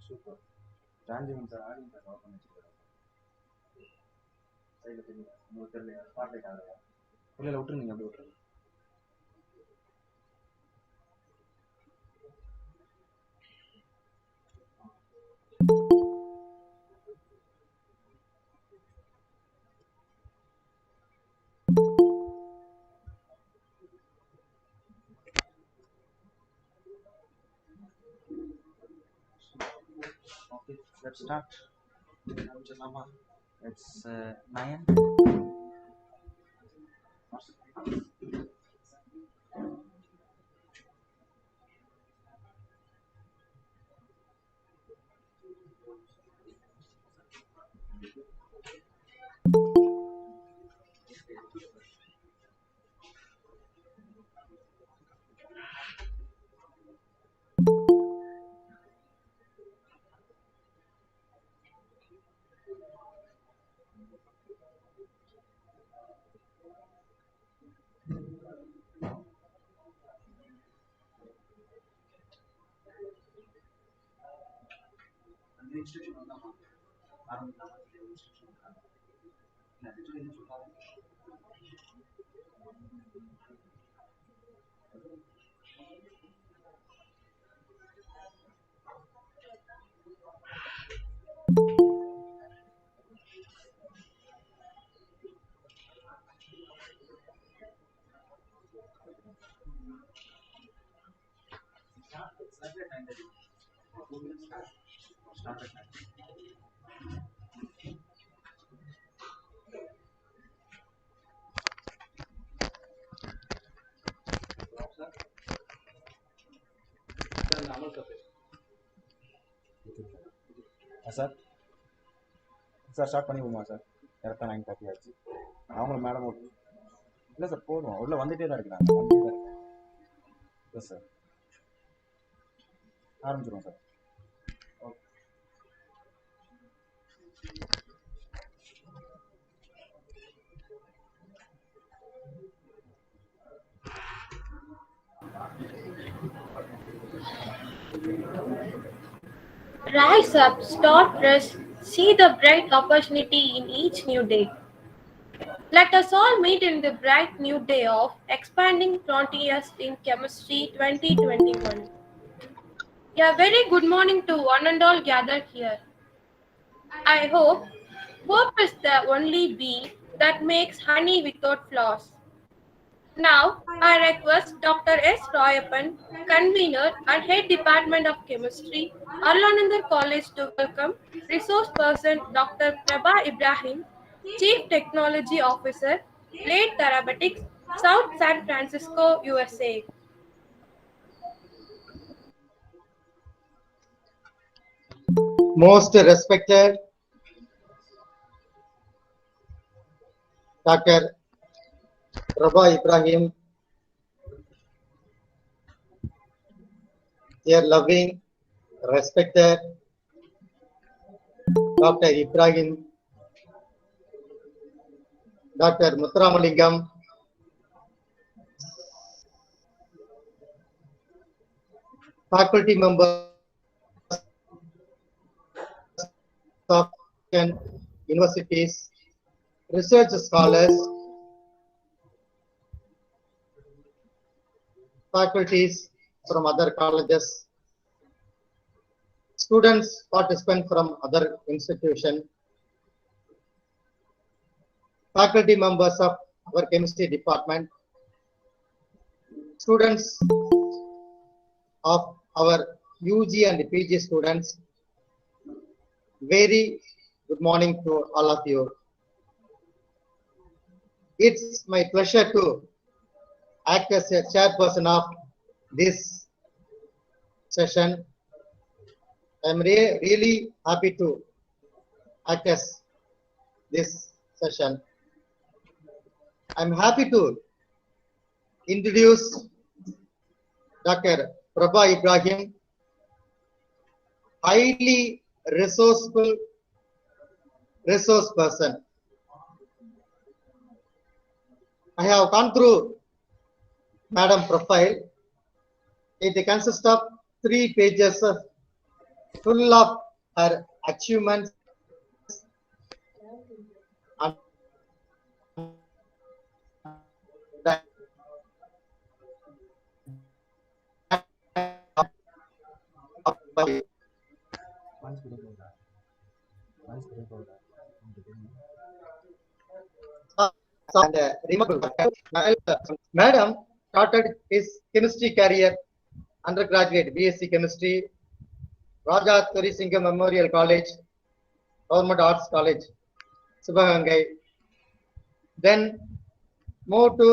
Super. டிரான்ஜிமெண்ட் sir audience sir cover பண்ணி வச்சுருக்காரு. சைடில் தெரியும் உங்களுக்கு தெரியலையா? ஸ்பாட்லைட் ஆகலையா? இல்லை விட்டுருங்க, அப்படி விட்டுருங்க. Okay, let's start. It's 9. Sir sir start பண்ணிடுவோமா சார்? கரெக்டாக 9:30 ஆச்சு. அவங்களும் மேடம் இல்லை சார், போதும். உள்ள வந்துட்டே தான் இருக்கிறாங்க. எஸ் சார், ஆரம்பிச்சிடுவோம் sir. Okay. Rise up, start rest, see the bright opportunity in each new day. Let us all meet in the bright new day of Expanding Frontiers in Chemistry 2021. A very good morning to one and all gathered here. I hope is the only bee that makes honey without flaws. Now, I request Dr. S. Royappan, Convener and Head Department of Chemistry, Anandar College, to welcome Resource Person Dr. Prabha Ibrahim, Chief Technology Officer, Late Therapeutics, South San Francisco, USA. Most respected Dr. Prabha Ibrahim, dear loving, respected Dr. Ibrahim, Dr. Muthramalingam, faculty members of universities, research scholars, faculties from other colleges, students, participants from other institutions, faculty members of our chemistry department, students of our UG and PG students, very good morning to all of you. It's my pleasure to act as a chairperson of this session. I'm really happy to act as this session. I'm happy to introduce Dr. Prabha Ibrahim, highly resourceful resource person. I have gone through Madam profile. It consists of 3 pages of full of her achievements and voice break ஆகுதா? Voice break ஆகுதா? remarkable. Madam started his chemistry career undergraduate BSc chemistry, Raja Thurisinga Memorial College, Government Arts College, Sivagangai. Then moved to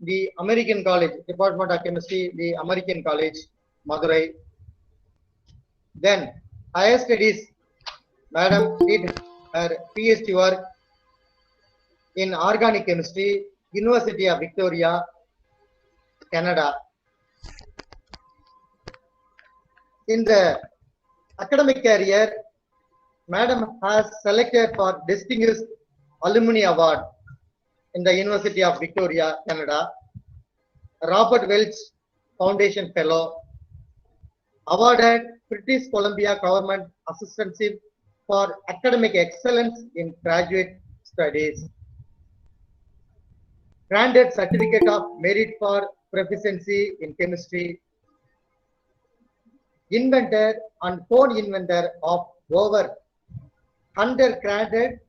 the American College, Department of Chemistry, the American College, Madurai. Then higher studies, Madam did her PhD work in organic chemistry, University of Victoria, Canada. In the academic career, Madam has selected for Distinguished Alumni Award in the University of Victoria, Canada, Robert Welch Foundation Fellow, awarded British Columbia Government Assistantship for Academic Excellence in Graduate Studies, granted Certificate of Merit for Proficiency in Chemistry, inventor and co-inventor of over 100 granted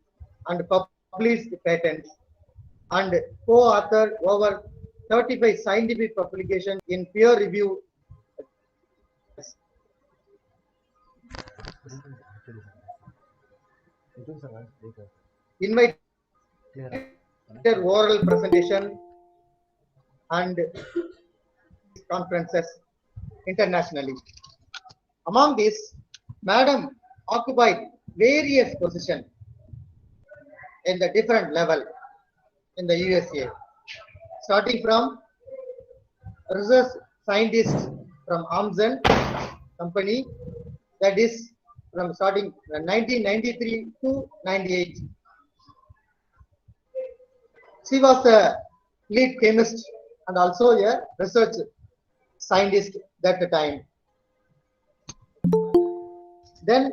and published patents, and co-authored over 35 scientific publications in peer review. Invited oral presentation and conferences internationally. Among these, Madam occupied various positions in the different level in the USA, starting from research scientist from Amgen company, that is from starting 1993 to 98. She was a lead chemist and also a research scientist at the time. Then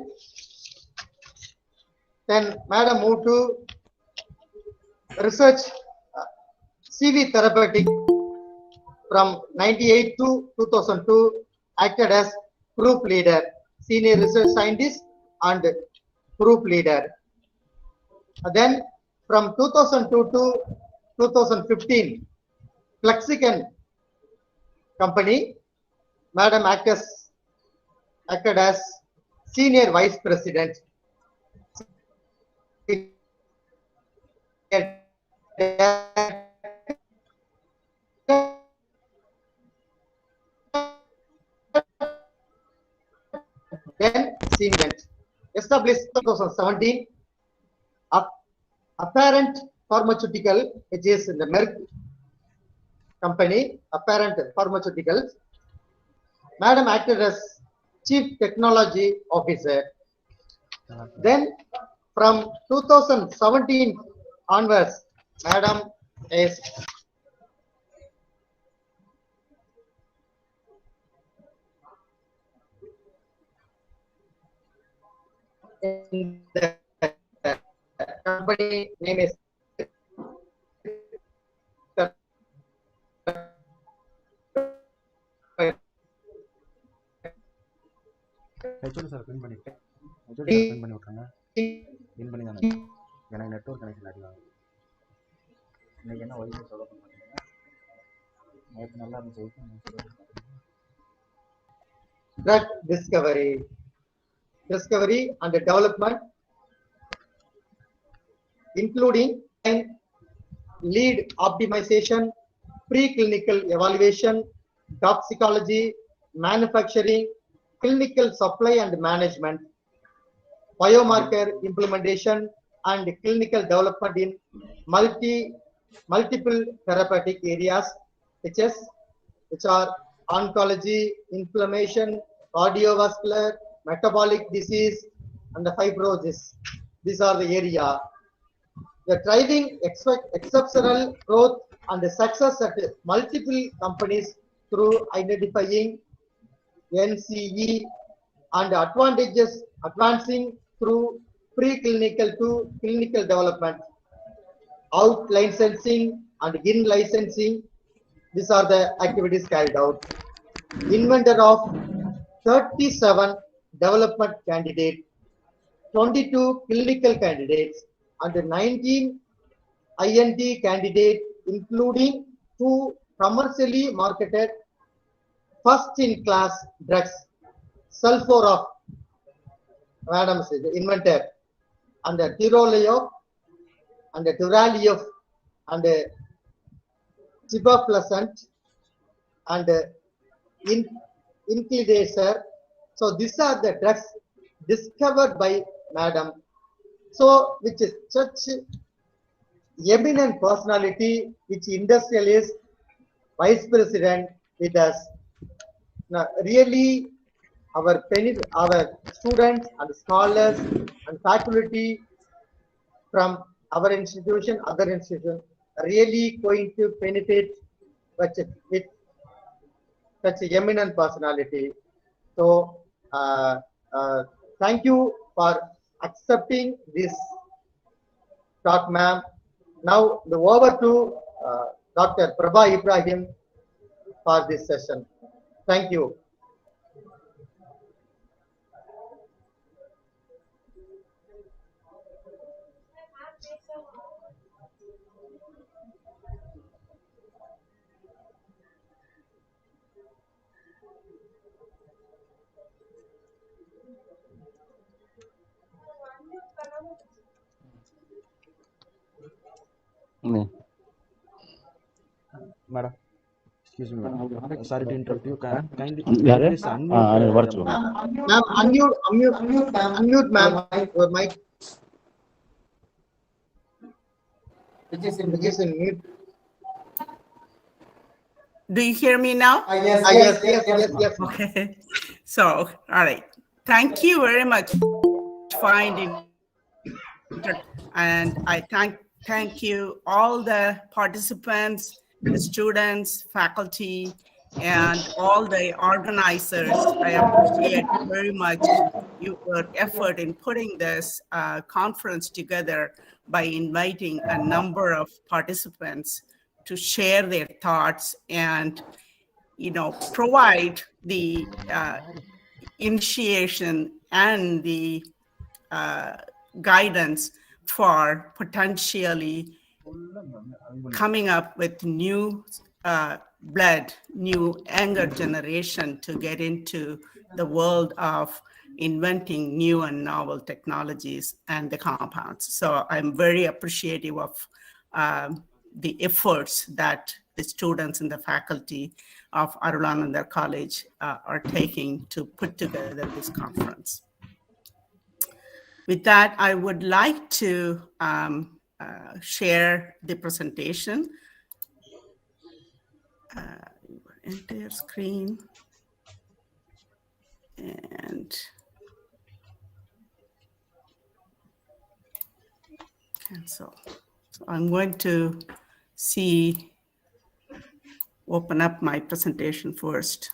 Madam moved to research CV Therapeutics from 98 to 2002, acted as group leader, senior research scientist and group leader. Then from 2002 to 2015, Flexican company, Madam acted as senior vice president. Then Syngent, established 2017, Apparent Pharmaceutical, which is the Merck company, Apparent Pharmaceuticals. Madam acted as Chief Technology Officer. Then from 2017 onwards, Madam is in the company name is HOD sir பின் பண்ணிவிட்டேன். HOD sir பின் பண்ணி விட்ருங்க. பின் பண்ணி தானே எனக்கு network connection அடிக்கலாம். இன்னைக்கு என்ன ஒய்ஃபை சொல்ல பண்ண மாட்டேங்க. நேற்று நல்லா இருந்துச்சு. drug discovery and development, including lead optimization, preclinical evaluation, toxicology, manufacturing, clinical supply and management, biomarker implementation and clinical development in multiple therapeutic areas, which are oncology, inflammation, cardiovascular, metabolic disease, and the fibrosis. These are the area. The driving exceptional growth and the success at multiple companies through identifying NCE and advantages advancing through preclinical to clinical development, out licensing and in licensing. These are the activities carried out. Inventor of 37 development candidates, 22 clinical candidates, and 19 IND candidates, including 2 commercially marketed first-in-class drugs. Sulforaf, madam is the inventor, and the Tiroleo, and the Duralio, and the Tibaplasant, and Inclidaser. So these are the drugs discovered by madam. So which is such eminent personality, which industrialist, vice president with us. Now, really, our students and scholars and faculty from our institution, other institution, really going to benefit with such eminent personality. So, thank you for accepting this talk, ma'am. Now, over to Dr. Prabha Ibrahim for this session. Thank you. Madam, excuse me, madam. Sorry to interrupt you. Kindly please unmute. Ma'am, unmute, ma'am. Your mic. It is in mute. Do you hear me now? Yes. Okay. So, all right. Thank you very much for finding, and I thank you all the participants, the students, faculty, and all the organizers. I appreciate very much your effort in putting this conference together by inviting a number of participants to share their thoughts and, provide the initiation and the guidance for potentially coming up with new blood, new younger generation to get into the world of inventing new and novel technologies and the compounds. So I'm very appreciative of the efforts that the students and the faculty of Arul Anandar College are taking to put together this conference. With that, I would like to share the presentation. Entire screen and cancel. So I'm going to open up my presentation first.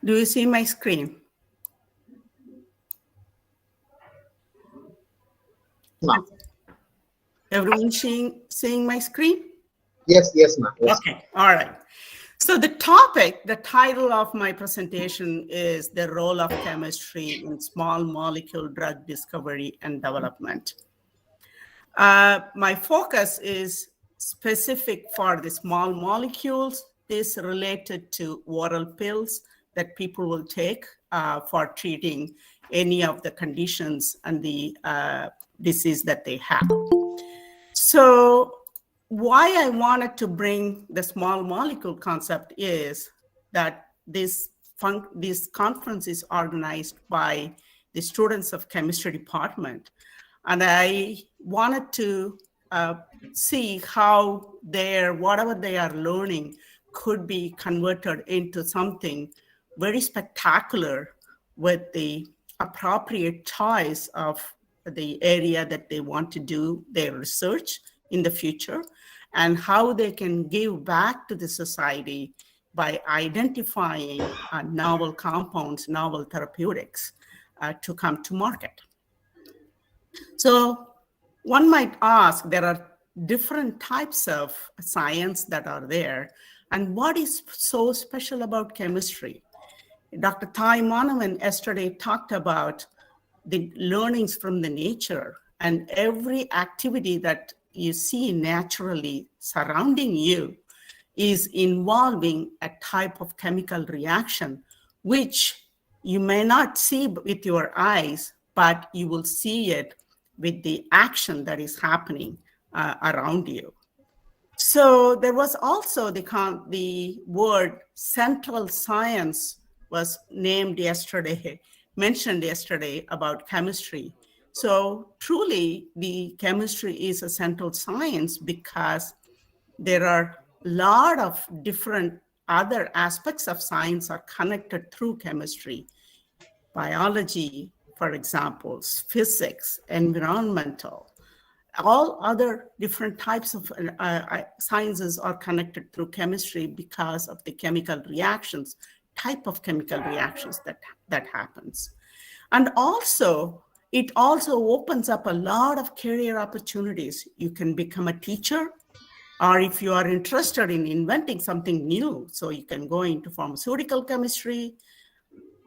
Do you see my screen? No. Everyone seeing my screen? Yes, ma'am. Yes. Okay, all right. So the title of my presentation is the role of chemistry in small molecule drug discovery and development. My focus is specific for the small molecules. This related to oral pills that people will take for treating any of the conditions and the disease that they have. So why I wanted to bring the small molecule concept is that this conference is organized by the students of chemistry department. And I wanted to see how whatever they are learning could be converted into something very spectacular with the appropriate choice of the area that they want to do their research in the future, and how they can give back to the society by identifying novel compounds, novel therapeutics to come to market. So one might ask, there are different types of science that are there, and what is so special about chemistry? Dr. Thai Manavan yesterday talked about the learnings from the nature, and every activity that you see naturally surrounding you is involving a type of chemical reaction, which you may not see with your eyes, but you will see it with the action that is happening around you. So there was also the word central science was mentioned yesterday about chemistry. So truly the chemistry is a central science because there are a lot of different other aspects of science are connected through chemistry. Biology, for example, physics, environmental, all other different types of sciences are connected through chemistry because of the chemical reactions, type of chemical reactions that happens. And also, it also opens up a lot of career opportunities. You can become a teacher, or if you are interested in inventing something new, so you can go into pharmaceutical chemistry,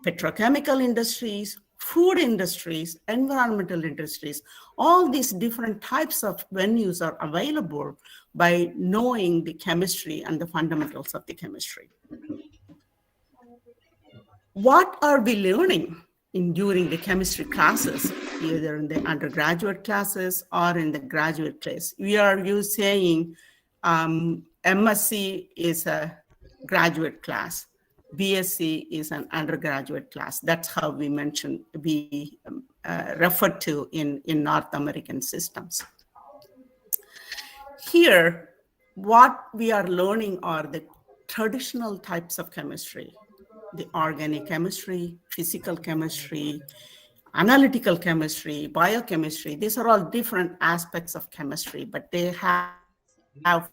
petrochemical industries, food industries, environmental industries. All these different types of venues are available by knowing the chemistry and the fundamentals of the chemistry. What are we learning during the chemistry classes, either in the undergraduate classes or in the graduate class? We are saying MSc is a graduate class. BSc is an undergraduate class. That's how we refer to in North American systems. Here, what we are learning are the traditional types of chemistry, the organic chemistry, physical chemistry, analytical chemistry, biochemistry. These are all different aspects of chemistry, but they have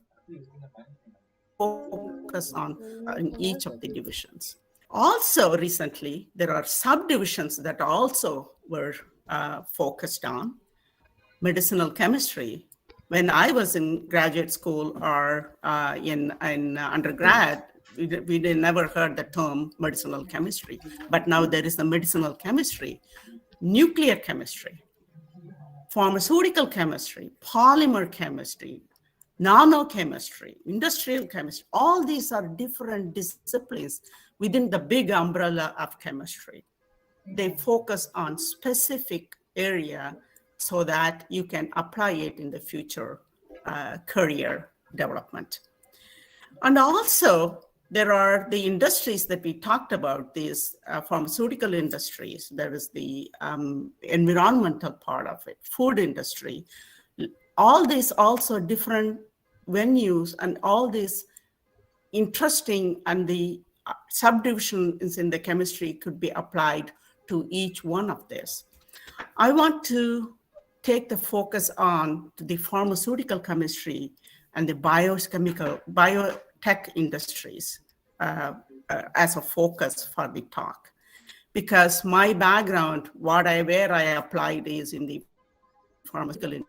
focus on in each of the divisions. Also, recently, there are subdivisions that also were focused on. Medicinal chemistry. When I was in graduate school or in undergrad, we never heard the term medicinal chemistry, but now there is the medicinal chemistry, nuclear chemistry, pharmaceutical chemistry, polymer chemistry, nanochemistry, industrial chemistry. All these are different disciplines within the big umbrella of chemistry. They focus on specific area so that you can apply it in the future career development. And also, there are the industries that we talked about, these pharmaceutical industries. There is the environmental part of it, food industry. All these also different venues and all these interesting and the subdivisions in the chemistry could be applied to each one of this. I want to take the focus on the pharmaceutical chemistry and the biotech industries as a focus for the talk. Because my background, where I applied is in the pharmaceutical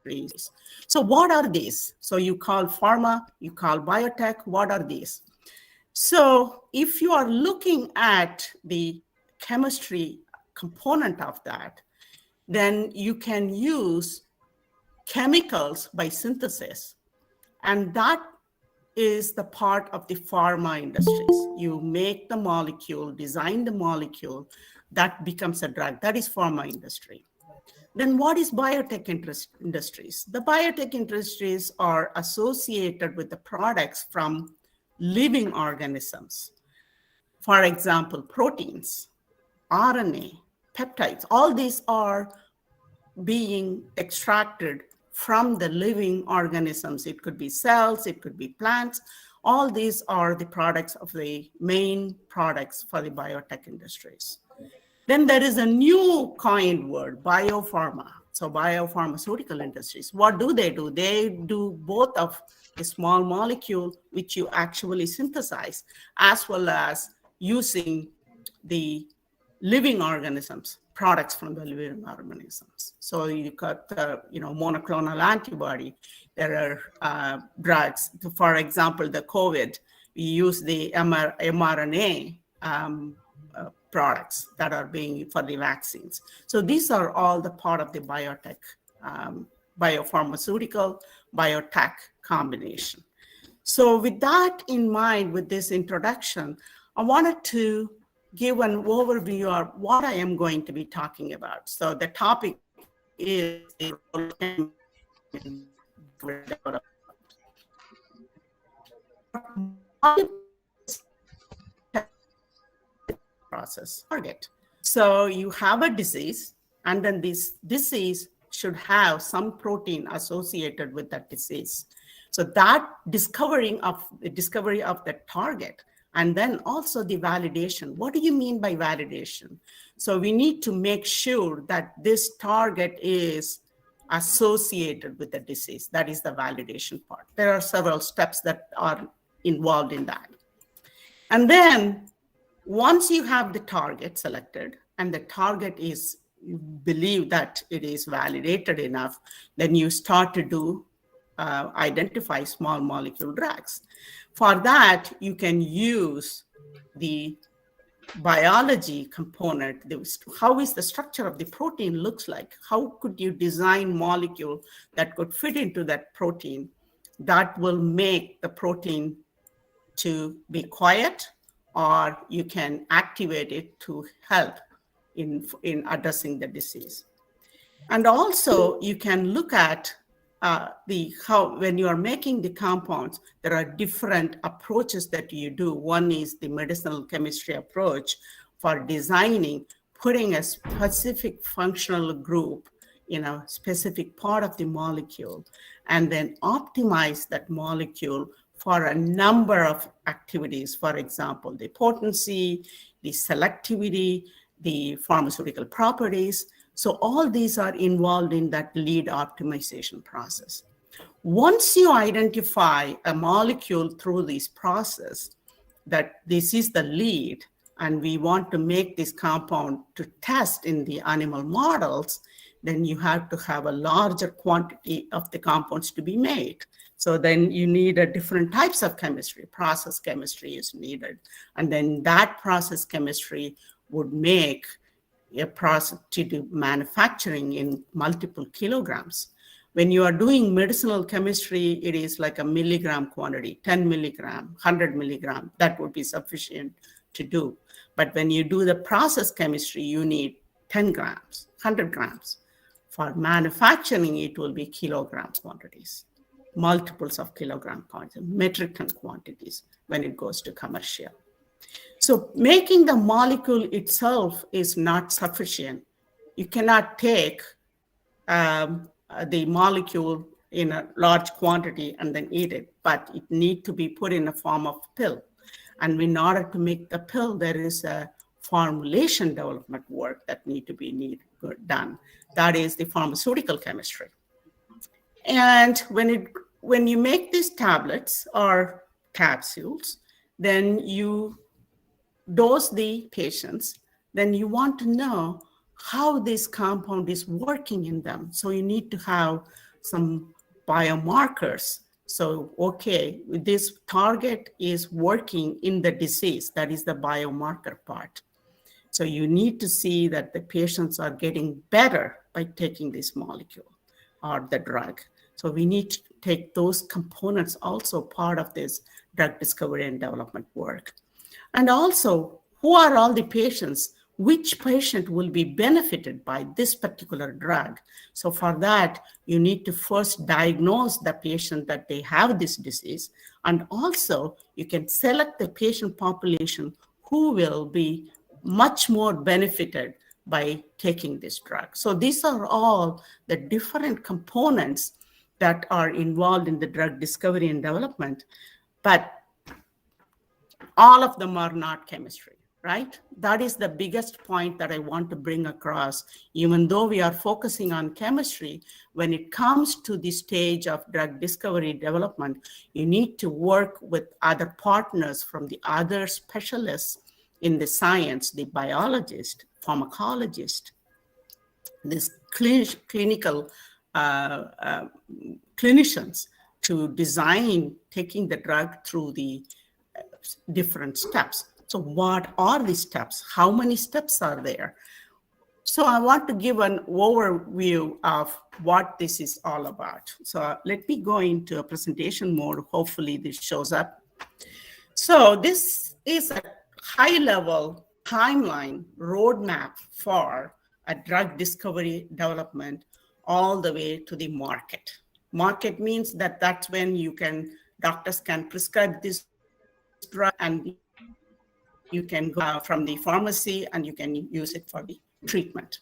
industries. So what are these? So you call pharma, you call biotech, what are these? So if you are looking at the chemistry component of that, then you can use chemicals by synthesis. And that is the part of the pharma industries. You make the molecule, design the molecule, that becomes a drug. That is pharma industry. Then what is biotech industries? The biotech industries are associated with the products from living organisms. For example, proteins, RNA, peptides, all these are being extracted from the living organisms. It could be cells, it could be plants. All these are the products of the main products for the biotech industries. Then there is a new coined word, biopharma. So biopharmaceutical industries, what do? They do both of a small molecule, which you actually synthesize, as well as using the living organisms, products from the living organisms. So you got the monoclonal antibody. There are drugs. For example, the COVID, we use the mRNA products that are being for the vaccines. So these are all the part of the biotech, biopharmaceutical, biotech combination. So with that in mind, with this introduction, I wanted to give an overview of what I am going to be talking about. So the topic is the role of chemistry in development. Process target. So you have a disease, and then this disease should have some protein associated with that disease. So that discovery of the target, and then also the validation. What do you mean by validation? So we need to make sure that this target is associated with the disease. That is the validation part. There are several steps that are involved in that. And then once you have the target selected and the target is, you believe that it is validated enough, then you start to do identify small molecule drugs. For that, you can use the biology component. How is the structure of the protein looks like? How could you design molecule that could fit into that protein that will make the protein to be quiet, or you can activate it to help in addressing the disease. And also you can look at when you are making the compounds, there are different approaches that you do. One is the medicinal chemistry approach for designing, putting a specific functional group in a specific part of the molecule, and then optimize that molecule for a number of activities. For example, the potency, the selectivity, the pharmaceutical properties. So all these are involved in that lead optimization process. Once you identify a molecule through this process, that this is the lead, and we want to make this compound to test in the animal models, then you have to have a larger quantity of the compounds to be made. So then you need a different types of chemistry. Process chemistry is needed. And then that process chemistry would make a process to do manufacturing in multiple kilograms. When you are doing medicinal chemistry, it is like a milligram quantity, 10 milligram, 100 milligram, that would be sufficient to do. But when you do the process chemistry, you need 10 grams, 100 grams. For manufacturing, it will be kilogram quantities, multiples of kilogram quantities, metric ton quantities when it goes to commercial. So making the molecule itself is not sufficient. You cannot take the molecule in a large quantity and then eat it, but it needs to be put in a form of pill. And in order to make the pill, there is a formulation development work that need to be done. That is the pharmaceutical chemistry. And when you make these tablets or capsules, then you dose the patients, then you want to know how this compound is working in them. So you need to have some biomarkers. So, okay, this target is working in the disease. That is the biomarker part. So you need to see that the patients are getting better by taking this molecule or the drug. So we need to take those components also part of this drug discovery and development work. And also, who are all the patients? Which patient will be benefited by this particular drug? So for that, you need to first diagnose the patient that they have this disease. And also, you can select the patient population who will be much more benefited by taking this drug. So these are all the different components that are involved in the drug discovery and development, but all of them are not chemistry, right? That is the biggest point that I want to bring across. Even though we are focusing on chemistry, when it comes to the stage of drug discovery development, you need to work with other partners from the other specialists in the science, the biologist, pharmacologist, this clinical clinicians to design taking the drug through the different steps. So what are the steps? How many steps are there? So I want to give an overview of what this is all about. So let me go into a presentation mode. Hopefully this shows up. So this is a high-level timeline roadmap for a drug discovery development all the way to the market. Market means that that's when doctors can prescribe this drug and you can go from the pharmacy and you can use it for the treatment.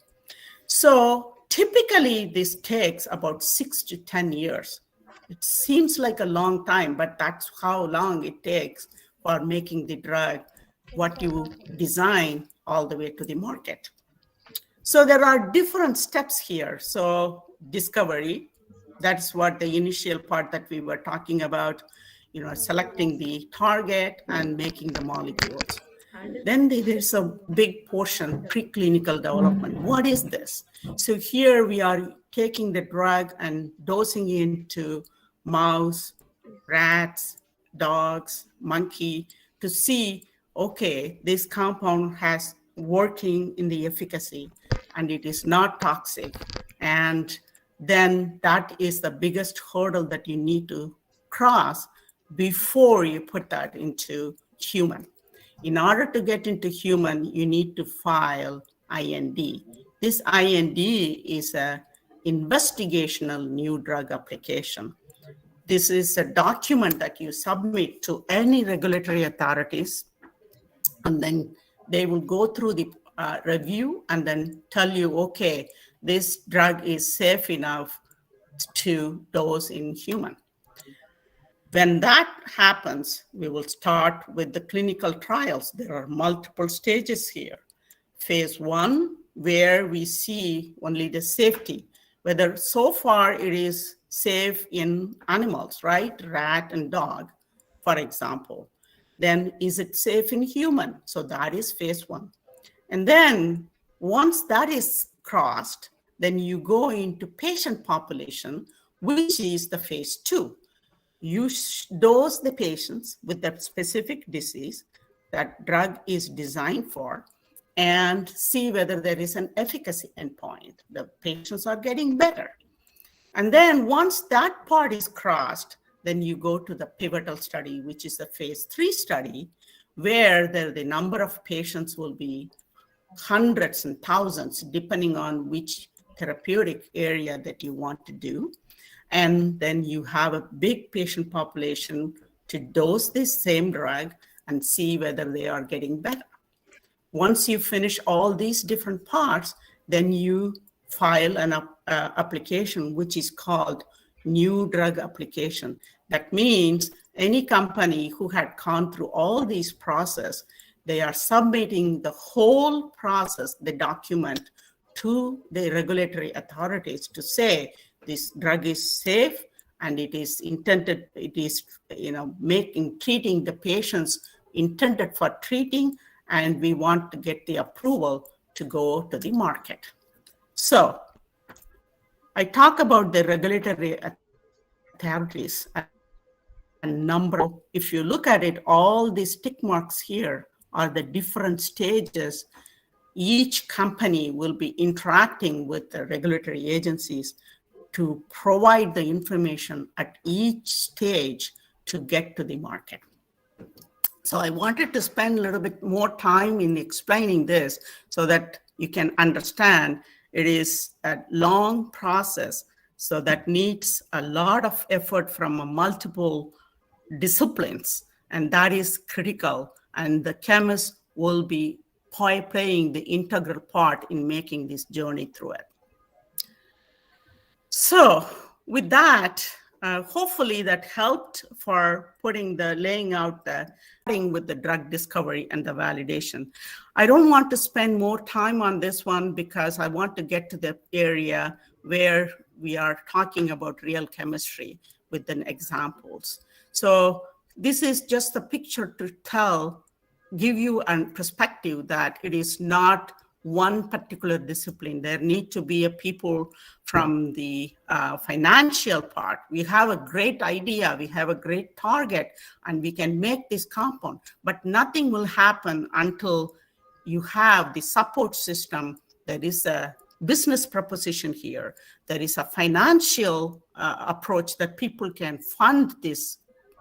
So typically this takes about 6 to 10 years. It seems like a long time, but that's how long it takes for making the drug, what you design, all the way to the market. So there are different steps here. So discovery, that's what the initial part that we were talking about, selecting the target and making the molecules. Then there's a big portion, preclinical development. What is this? So here we are taking the drug and dosing into mouse, rats, dogs, monkey to see, okay, this compound has working in the efficacy and it is not toxic. And then that is the biggest hurdle that you need to cross before you put that into human. In order to get into human, you need to file IND. This IND is an investigational new drug application. This is a document that you submit to any regulatory authorities, and then they will go through the review and then tell you, okay, this drug is safe enough to dose in human. When that happens, we will start with the clinical trials. There are multiple stages here. Phase 1, where we see only the safety, whether so far it is safe in animals, right? Rat and dog, for example. Then is it safe in human? So that is phase 1. And then once that is crossed, then you go into patient population, which is the phase 2. You dose the patients with that specific disease that drug is designed for and see whether there is an efficacy endpoint. The patients are getting better. And then once that part is crossed, then you go to the pivotal study, which is the phase 3 study, where the number of patients will be hundreds and thousands, depending on which therapeutic area that you want to do. And then you have a big patient population to dose this same drug and see whether they are getting better. Once you finish all these different parts, then you file an application, which is called new drug application. That means any company who had gone through all these process, they are submitting the whole process, the document, to the regulatory authorities to say this drug is safe and it is intended, it is treating the patients intended for treating, and we want to get the approval to go to the market. So I talk about the regulatory authorities and number. If you look at it, all these tick marks here are the different stages. Each company will be interacting with the regulatory agencies to provide the information at each stage to get to the market. So I wanted to spend a little bit more time in explaining this so that you can understand it is a long process, so that needs a lot of effort from multiple disciplines, and that is critical. And the chemists will be playing the integral part in making this journey through it. So with that, hopefully that helped for laying out the thing with the drug discovery and the validation. I don't want to spend more time on this one because I want to get to the area where we are talking about real chemistry with the examples. So this is just a picture to give you a perspective that it is not one particular discipline. There need to be people from the financial part. We have a great idea, we have a great target, and we can make this compound, but nothing will happen until you have the support system. There is a business proposition here. There is a financial approach that people can fund this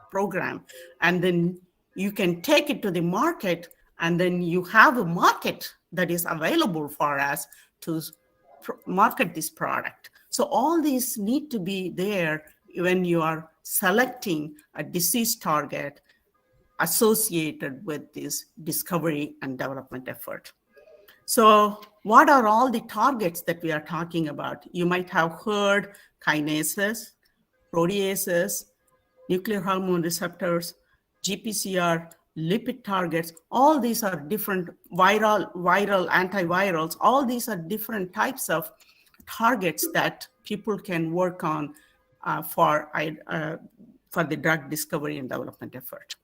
program, and then you can take it to the market, and then you have a market that is available for us to market this product. So all these need to be there when you are selecting a disease target associated with this discovery and development effort. So what are all the targets that we are talking about? You might have heard kinases, proteases, nuclear hormone receptors, GPCR, lipid targets. All these are different viral, antivirals. All these are different types of targets that people can work on for the drug discovery and development effort.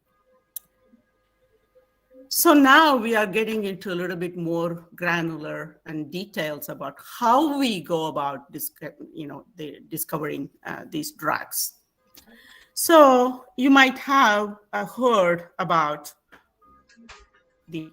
So now we are getting into a little bit more granular and details about how we go about discovering these drugs. So you might have heard about the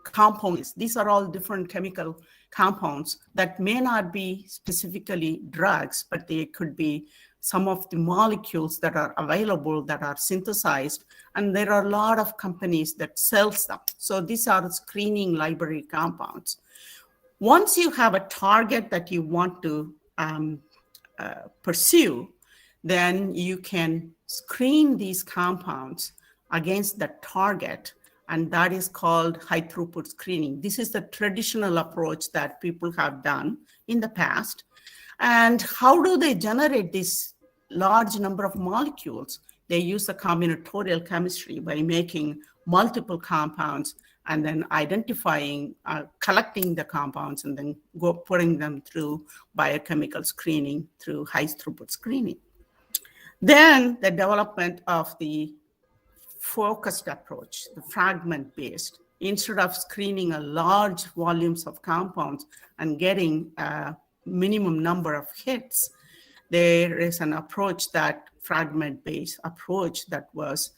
compounds. These are all different chemical compounds that may not be specifically drugs, but they could be some of the molecules that are available that are synthesized, and there are a lot of companies that sell them. So these are screening library compounds. Once you have a target that you want to pursue, then you can screen these compounds against the target, and that is called high throughput screening. This is the traditional approach that people have done in the past. And how do they generate this large number of molecules? They use a combinatorial chemistry by making multiple compounds and then identifying, collecting the compounds, and then putting them through biochemical screening through high throughput screening. Then the development of the focused approach, the fragment based. Instead of screening a large volumes of compounds and getting a minimum number of hits, there is an approach, that fragment based approach, that was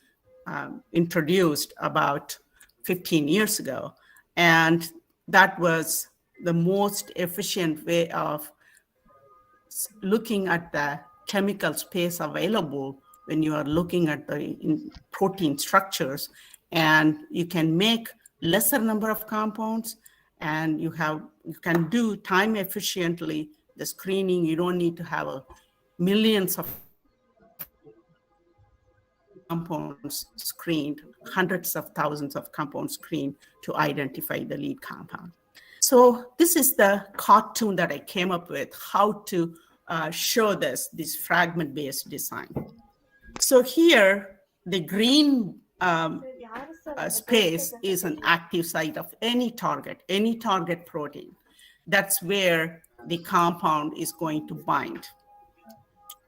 introduced about 15 years ago. And that was the most efficient way of looking at the chemical space available when you are looking at the protein structures, and you can make lesser number of compounds, and you can do time efficiently the screening. You don't need to have millions of compounds screened, hundreds of thousands of compounds screened to identify the lead compound. So this is the cartoon that I came up with, how to show this fragment-based design. So here, the green space is an active site of any target protein. That's where the compound is going to bind.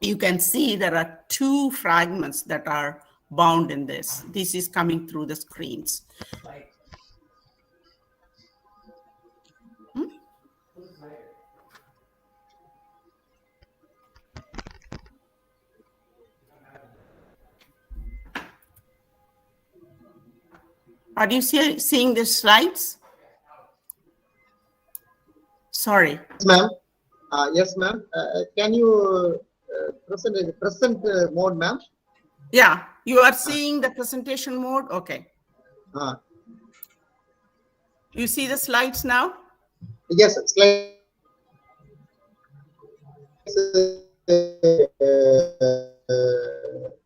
You can see there are 2 fragments that are bound in this. This is coming through the screens. Are you seeing the slides? Sorry. Yes, ma'am. Yes, ma'am. Can you present in the present mode, ma'am? Yeah, you are seeing the presentation mode? Okay. You see the slides now? Yes, slides.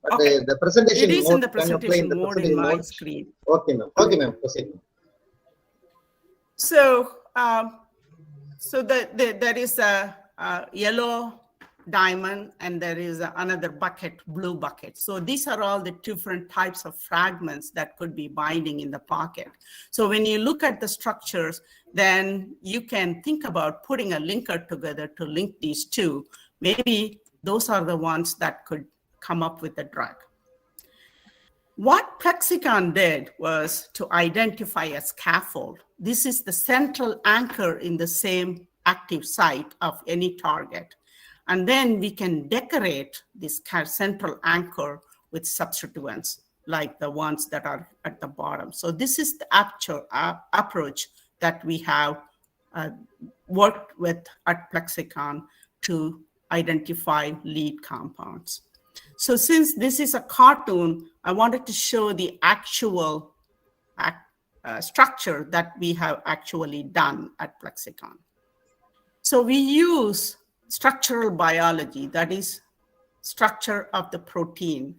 Okay. The presentation it is mode, in the presentation mode in my screen. Okay, ma'am. Okay, ma'am. Proceed. So, there is a yellow diamond, and there is another bucket, blue bucket. So these are all the different types of fragments that could be binding in the pocket. So when you look at the structures, then you can think about putting a linker together to link these two. Maybe those are the ones that could come up with the drug. What Plexicon did was to identify a scaffold. This is the central anchor in the same active site of any target. And then we can decorate this central anchor with substituents, like the ones that are at the bottom. So this is the approach that we have worked with at Plexicon to identify lead compounds. So since this is a cartoon, I wanted to show the actual structure that we have actually done at Plexicon. So we use structural biology, that is structure of the protein.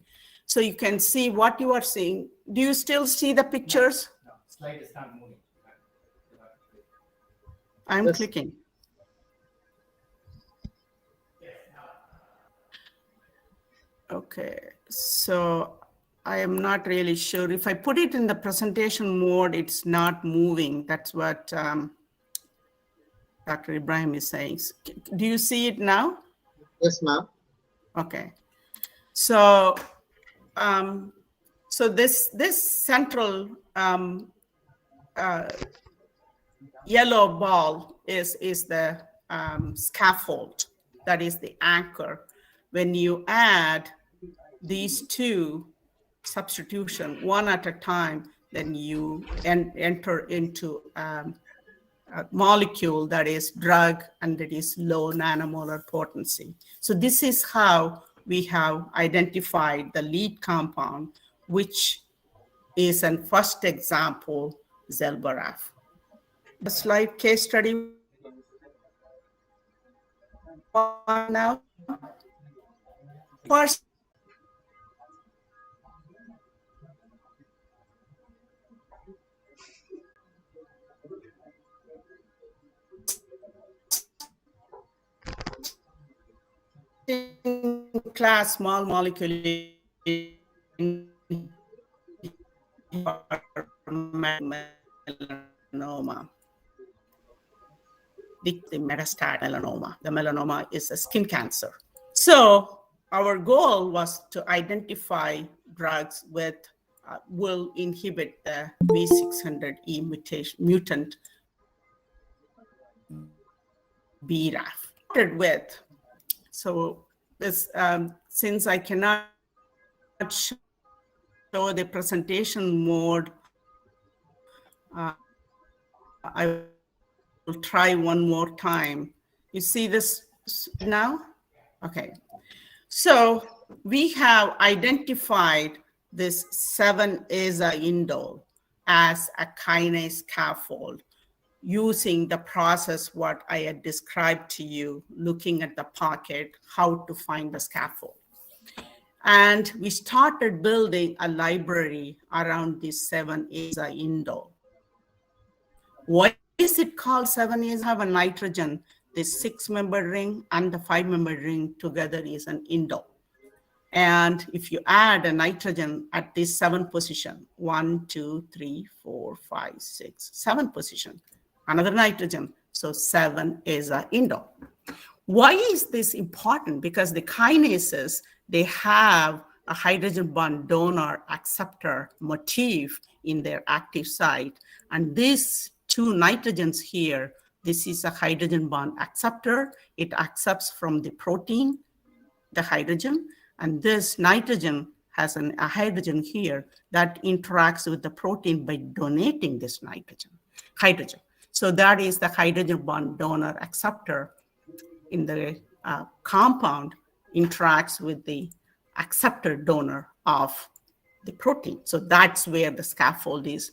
So you can see what you are seeing. Do you still see the pictures? No, slide is not moving. I'm Yes. clicking. Okay, so I am not really sure. If I put it in the presentation mode, it's not moving. That's what Dr. Ibrahim is saying. Do you see it now? Yes, ma'am. Okay. So, this central yellow ball is the scaffold, that is the anchor. When you add these two substitution one at a time, then you enter into a molecule that is drug and it is low nanomolar potency. So this is how we have identified the lead compound, which is a first example, Zelboraf. The slide case study now. First, class small molecule melanoma. The metastatic melanoma. The melanoma is a skin cancer. So our goal was to identify drugs with will inhibit the V600E mutant BRAF. With so this since I cannot show the presentation mode, I will try one more time. You see this now? Okay. So we have identified this 7-aza-indole as a kinase scaffold using the process what I had described to you, looking at the pocket, how to find the scaffold. And we started building a library around this 7-aza-indole. Why is it called 7-aza? Have a nitrogen, this 6-member ring and the 5-member ring together is an indole. And if you add a nitrogen at this 7 position, 1, 2, 3, 4, 5, 6, 7 position, another nitrogen, so 7-aza-indole. Why is this important? Because the kinases, they have a hydrogen bond donor acceptor motif in their active site. And these 2 nitrogens here, this is a hydrogen bond acceptor. It accepts from the protein, the hydrogen, and this nitrogen has a hydrogen here that interacts with the protein by donating this hydrogen. So that is the hydrogen bond donor acceptor in the compound interacts with the acceptor donor of the protein. So that's where the scaffold is,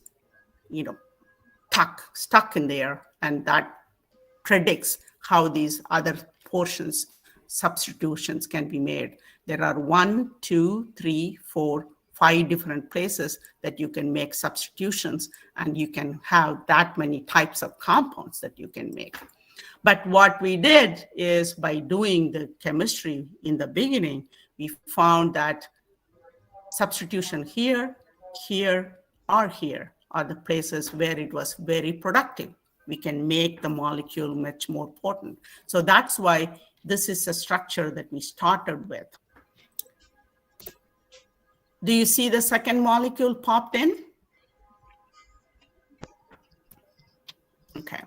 stuck in there, and that predicts how these other portions, substitutions can be made. There are 1, 2, 3, 4, 5 different places that you can make substitutions, and you can have that many types of compounds that you can make. But what we did is, by doing the chemistry in the beginning, we found that substitution here, here, or here are the places where it was very productive. We can make the molecule much more potent. So that's why this is a structure that we started with. Do you see the second molecule popped in? Okay.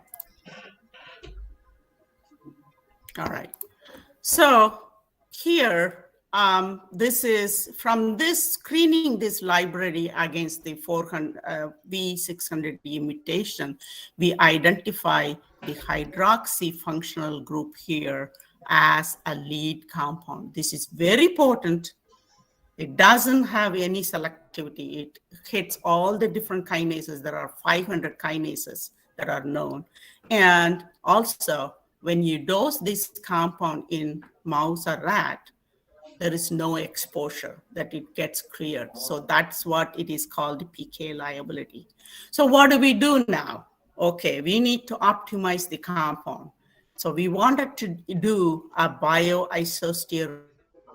All right. So here, this is from this screening this library against the V600E mutation, we identify the hydroxy functional group here as a lead compound. This is very potent. It doesn't have any selectivity. It hits all the different kinases. There are 500 kinases that are known. And also, when you dose this compound in mouse or rat, there is no exposure that it gets cleared. So that's what it is called PK liability. So what do we do now? Okay, we need to optimize the compound. So we wanted to do a bioisosteer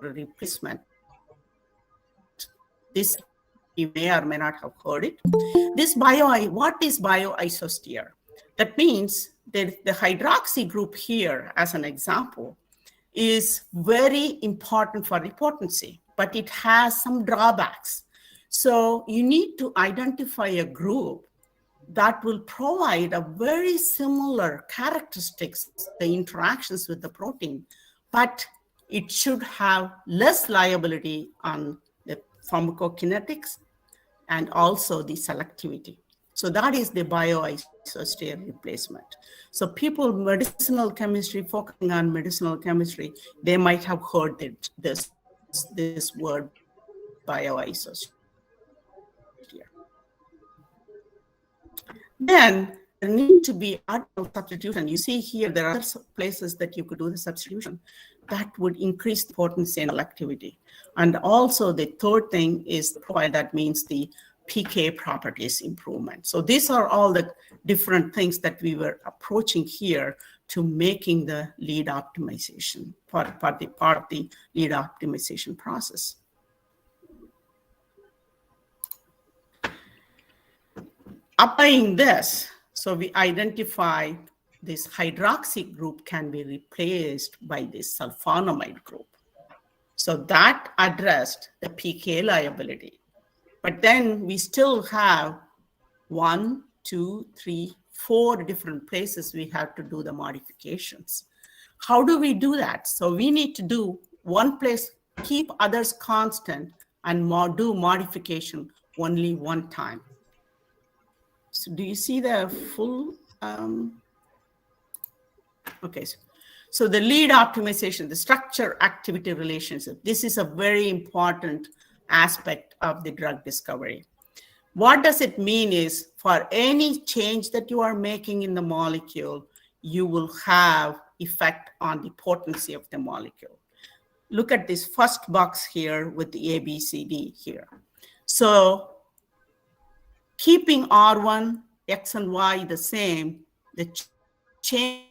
replacement. This you may or may not have heard it. What is bioisosteer? That means that the hydroxy group here, as an example, is very important for the potency, but it has some drawbacks. So you need to identify a group that will provide a very similar characteristics, the interactions with the protein, but it should have less liability on the pharmacokinetics and also the selectivity. So that is the bioisosteer replacement. So people, medicinal chemistry, focusing on medicinal chemistry, they might have heard this word bioisosteer. Then there need to be additional substitution. You see here, there are places that you could do the substitution that would increase the potency and selectivity. And also the third thing is the profile, that means the PK properties improvement. So these are all the different things that we were approaching here to making the lead optimization, part of the lead optimization process. Applying this, so we identify this hydroxy group can be replaced by this sulfonamide group. So that addressed the PK liability. But then we still have 1, 2, 3, 4 different places we have to do the modifications. How do we do that? So we need to do one place, keep others constant, and do modification only one time. So do you see the full? Okay. So the lead optimization, the structure-activity relationship, this is a very important aspect of the drug discovery. What does it mean is, for any change that you are making in the molecule, you will have effect on the potency of the molecule. Look at this first box here with the ABCD here. So keeping R1, X and Y the same, the change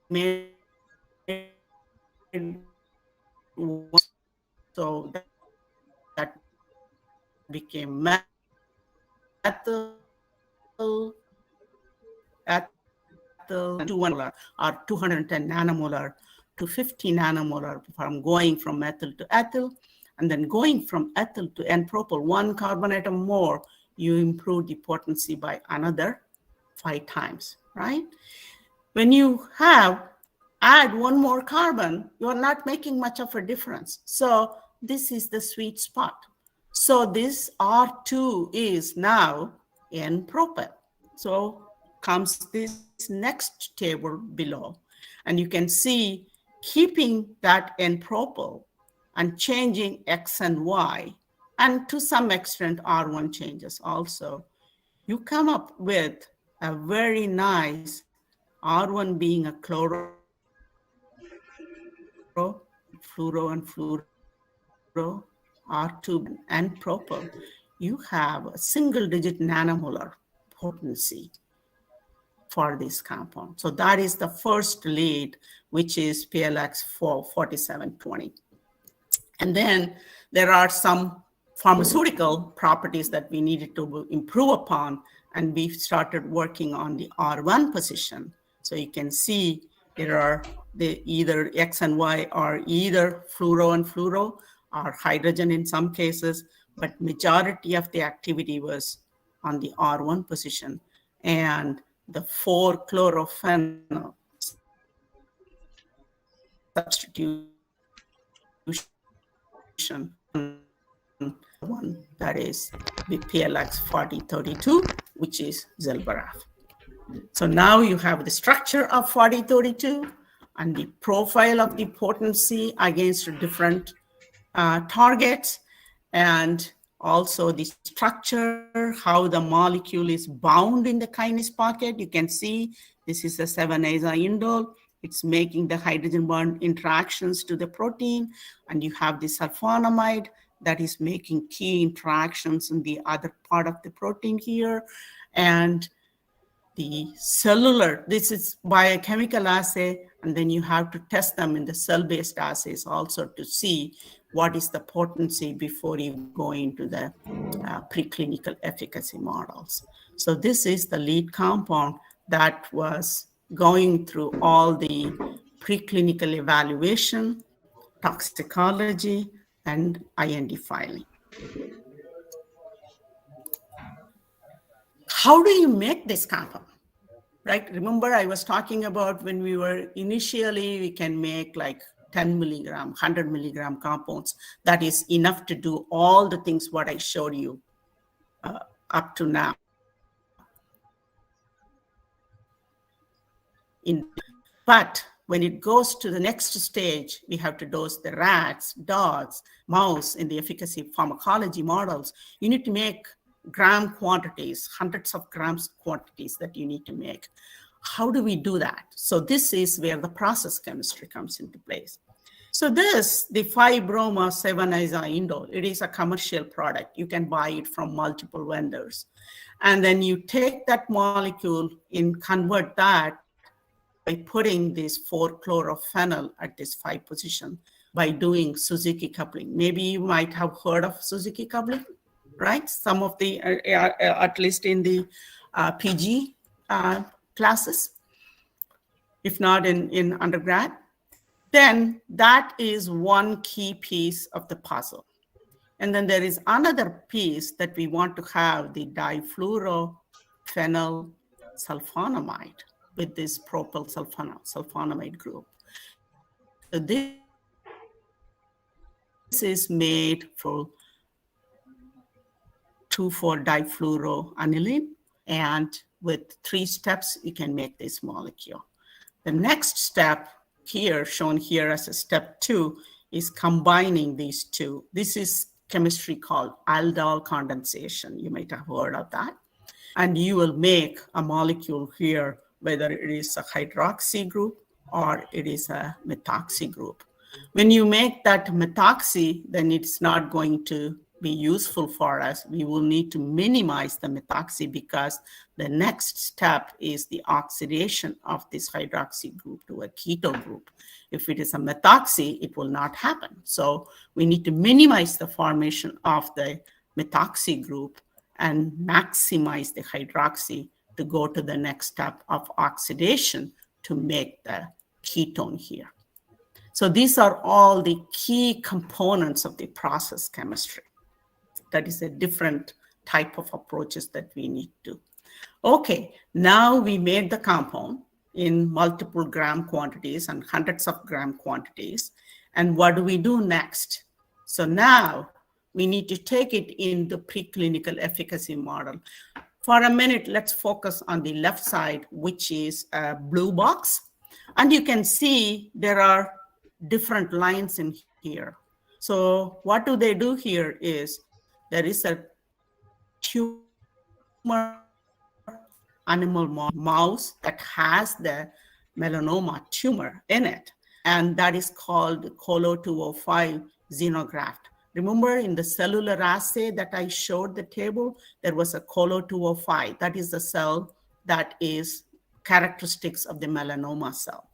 made so that became methyl, ethyl, 200 or 210 nanomolar to 50 nanomolar from going from methyl to ethyl, and then going from ethyl to N-propyl, 1 carbon atom more, you improve the potency by another 5 times, right? When you add 1 more carbon, you are not making much of a difference. So this is the sweet spot. So this R2 is now N-propyl. So comes this next table below. And you can see keeping that N-propyl and changing X and Y, and to some extent R1 changes also, you come up with a very nice R1 being a chloro, fluoro, and fluoro R2, and propyl, you have a single-digit nanomolar potency for this compound. So that is the first lead, which is PLX 4720. And then there are some pharmaceutical properties that we needed to improve upon, and we started working on the R1 position. So you can see there are either X and Y are either fluoro and fluoro or hydrogen in some cases, but majority of the activity was on the R1 position. And the 4-chlorophenol substitution one that is the PLX 4032, which is Zilbaraf. So now you have the structure of 4032 and the profile of the potency against different targets, and also the structure, how the molecule is bound in the kinase pocket. You can see this is a 7-aza-indole. It's making the hydrogen bond interactions to the protein, and you have the sulfonamide that is making key interactions in the other part of the protein here. And the cellular, this is biochemical assay, and then you have to test them in the cell-based assays also to see what is the potency before you go into the preclinical efficacy models. So this is the lead compound that was going through all the preclinical evaluation, toxicology, and IND filing. How do you make this compound? Right? Remember, I was talking about when we were initially, we can make like 10 milligram, 100 milligram compounds. That is enough to do all the things what I showed you up to now. But when it goes to the next stage, we have to dose the rats, dogs, mouse in the efficacy pharmacology models. You need to make gram quantities, hundreds of grams quantities that you need to make. How do we do that? So this is where the process chemistry comes into place. So this, the 5-broma 7-aza-indole, it is a commercial product. You can buy it from multiple vendors. And then you take that molecule and convert that by putting this 4-chlorophenol at this 5 position by doing Suzuki coupling. Maybe you might have heard of Suzuki coupling, right? Some of the, at least in the PG classes, if not in undergrad. Then that is one key piece of the puzzle. And then there is another piece that we want to have, the difluorophenyl sulfonamide with this propyl sulfonamide group. So this is made for 2,4-difluoroaniline, and with 3 steps, you can make this molecule. The next step here, shown here as a step 2, is combining these two. This is chemistry called Aldol Condensation. You might have heard of that. And you will make a molecule here, whether it is a hydroxy group or it is a methoxy group. When you make that methoxy, then it's not going to be useful for us. We will need to minimize the methoxy because the next step is the oxidation of this hydroxy group to a keto group. If it is a methoxy, it will not happen. So we need to minimize the formation of the methoxy group and maximize the hydroxy to go to the next step of oxidation to make the ketone here. So these are all the key components of the process chemistry. That is a different type of approaches that we need to. Okay, now we made the compound in multiple gram quantities and hundreds of gram quantities. And what do we do next? So now we need to take it in the preclinical efficacy model. For a minute, let's focus on the left side, which is a blue box. And you can see there are different lines in here. So what do they do here is there is a tumor animal mouse that has the melanoma tumor in it. And that is called Colo 205 xenograft. Remember in the cellular assay that I showed the table, there was a colo 205. That is the cell that is characteristics of the melanoma cell.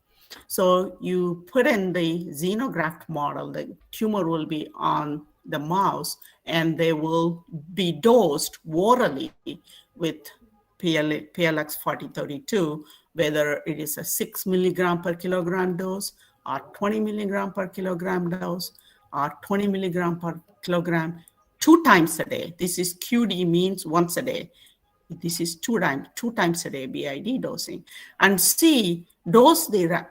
So you put in the xenograft model, the tumor will be on the mouse, and they will be dosed orally with PLX 4032, whether it is a 6 milligram per kilogram dose or 20 milligram per kilogram dose or 20 milligram per kilogram 2 times a day. This is QD, means once a day. This is two times a day BID dosing. And see, dose the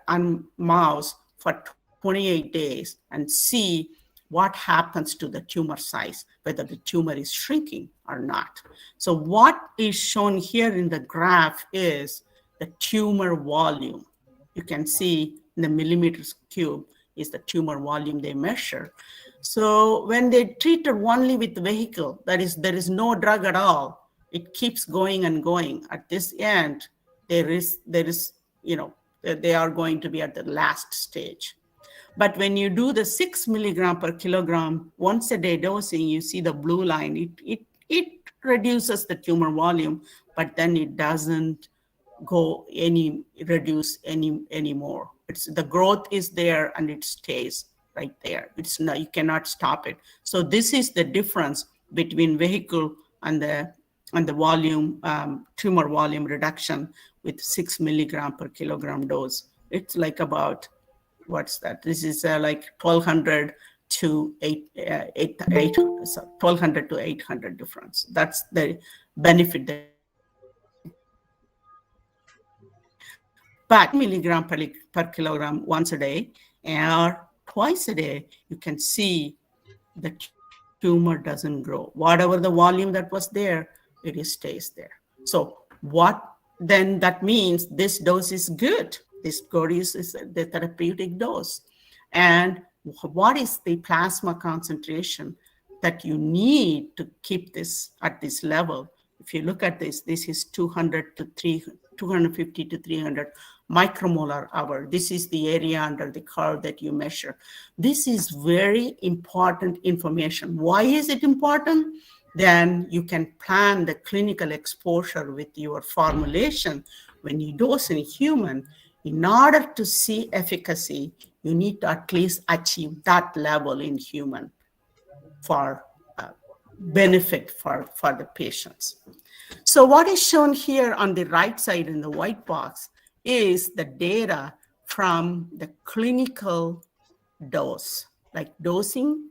mouse for 28 days and see what happens to the tumor size, whether the tumor is shrinking or not. So what is shown here in the graph is the tumor volume. You can see in the millimeters cube is the tumor volume they measure. So when they treated only with the vehicle, that is, there is no drug at all, it keeps going and going. At this end, there is, they are going to be at the last stage. But when you do the 6 milligram per kilogram once a day dosing, you see the blue line, it reduces the tumor volume, but then it doesn't reduce anymore. The growth is there and it stays right there. It's not, you cannot stop it. So this is the difference between vehicle and the volume, tumor volume reduction with 6 milligram per kilogram dose. It's like about, what's that? This is like 1200 to 1200 to 800 difference. That's the benefit that you get. But milligram per kilogram once a day or twice a day, you can see the tumor doesn't grow. Whatever the volume that was there, it stays there. So what then that means this dose is good. This dose is the therapeutic dose. And what is the plasma concentration that you need to keep this at this level? If you look at this is 250 to 300 micromolar hour. This is the area under the curve that you measure. This is very important information. Why is it important? Then you can plan the clinical exposure with your formulation. When you dose in a human, in order to see efficacy, you need to at least achieve that level in human for benefit for the patients. So what is shown here on the right side in the white box is the data from the clinical dose, like dosing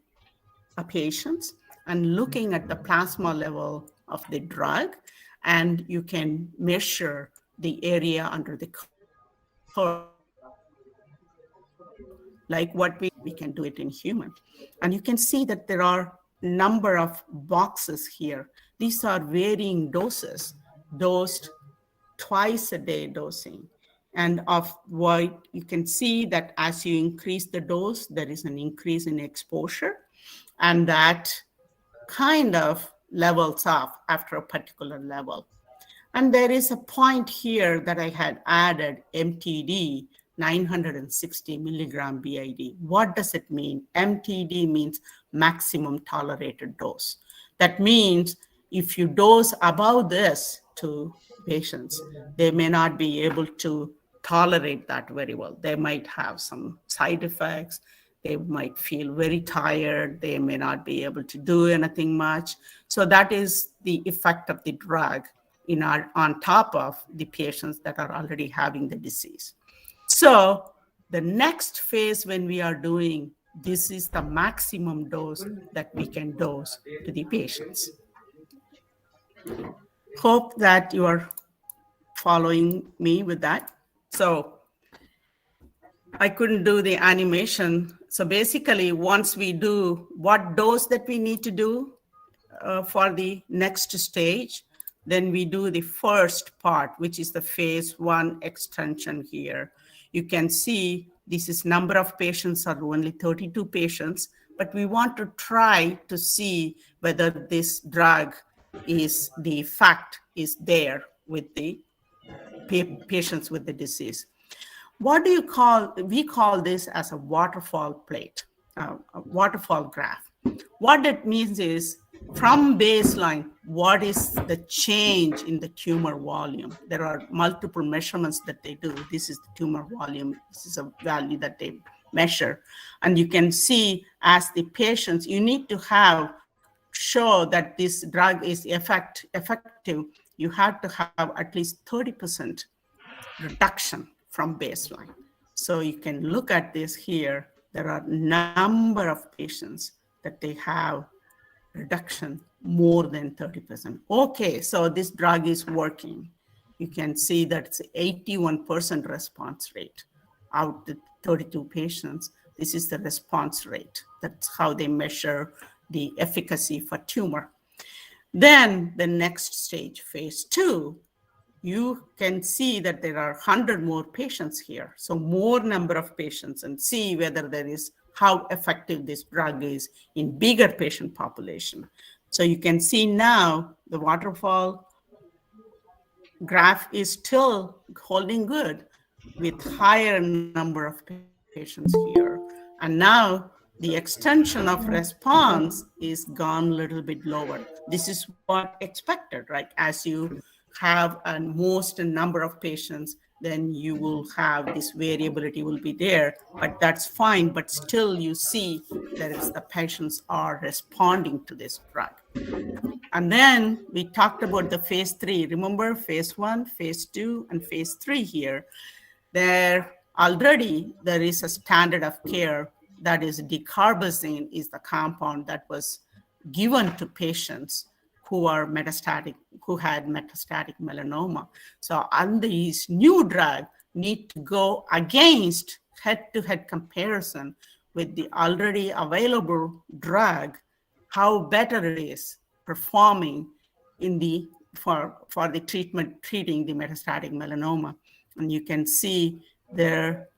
a patients and looking at the plasma level of the drug, and you can measure the area under the curve. Like what we can do it in human. And you can see that there are a number of boxes here. These are varying doses, dosed twice a day dosing. And of what you can see that as you increase the dose, there is an increase in exposure, and that kind of levels off after a particular level. And there is a point here that I had added MTD, 960 milligram BID. What does it mean? MTD means maximum tolerated dose. That means if you dose above this to patients, they may not be able to tolerate that very well. They might have some side effects. They might feel very tired. They may not be able to do anything much. So that is the effect of the drug on top of the patients that are already having the disease. So the next phase when we are doing this is the maximum dose that we can dose to the patients. Hope that you are following me with that. So I couldn't do the animation. So basically, once we do what dose that we need to do for the next stage, then we do the first part, which is the phase 1 extension here. You can see this is number of patients are only 32 patients, but we want to try to see whether this drug is the effect is there with the patients with the disease. What do you call, we call this as a waterfall plate, a waterfall graph. What that means is from baseline, what is the change in the tumor volume? There are multiple measurements that they do. This is the tumor volume. This is a value that they measure. And you can see as the patients, you need to have show that this drug is effective. You have to have at least 30% reduction from baseline. So you can look at this here. There are a number of patients that they have reduction more than 30%. Okay, so this drug is working. You can see that it's 81% response rate out the 32 patients. This is the response rate. That's how they measure the efficacy for tumor. Then the next stage, phase 2, you can see that there are 100 more patients here. So more number of patients, and see whether there is how effective this drug is in bigger patient population. So you can see now the waterfall graph is still holding good with higher number of patients here. And now the extension of response is gone a little bit lower. This is what expected, right? As you have a most number of patients, then you will have this variability will be there, but that's fine. But still you see that it's the patients are responding to this drug. And then we talked about the phase 3. Remember phase 1, phase 2, and phase 3 here. There is a standard of care that is dacarbazine is the compound that was given to patients who had metastatic melanoma. So on these new drug need to go against head-to-head comparison with the already available drug, how better it is performing in the for the treating the metastatic melanoma. And you can see their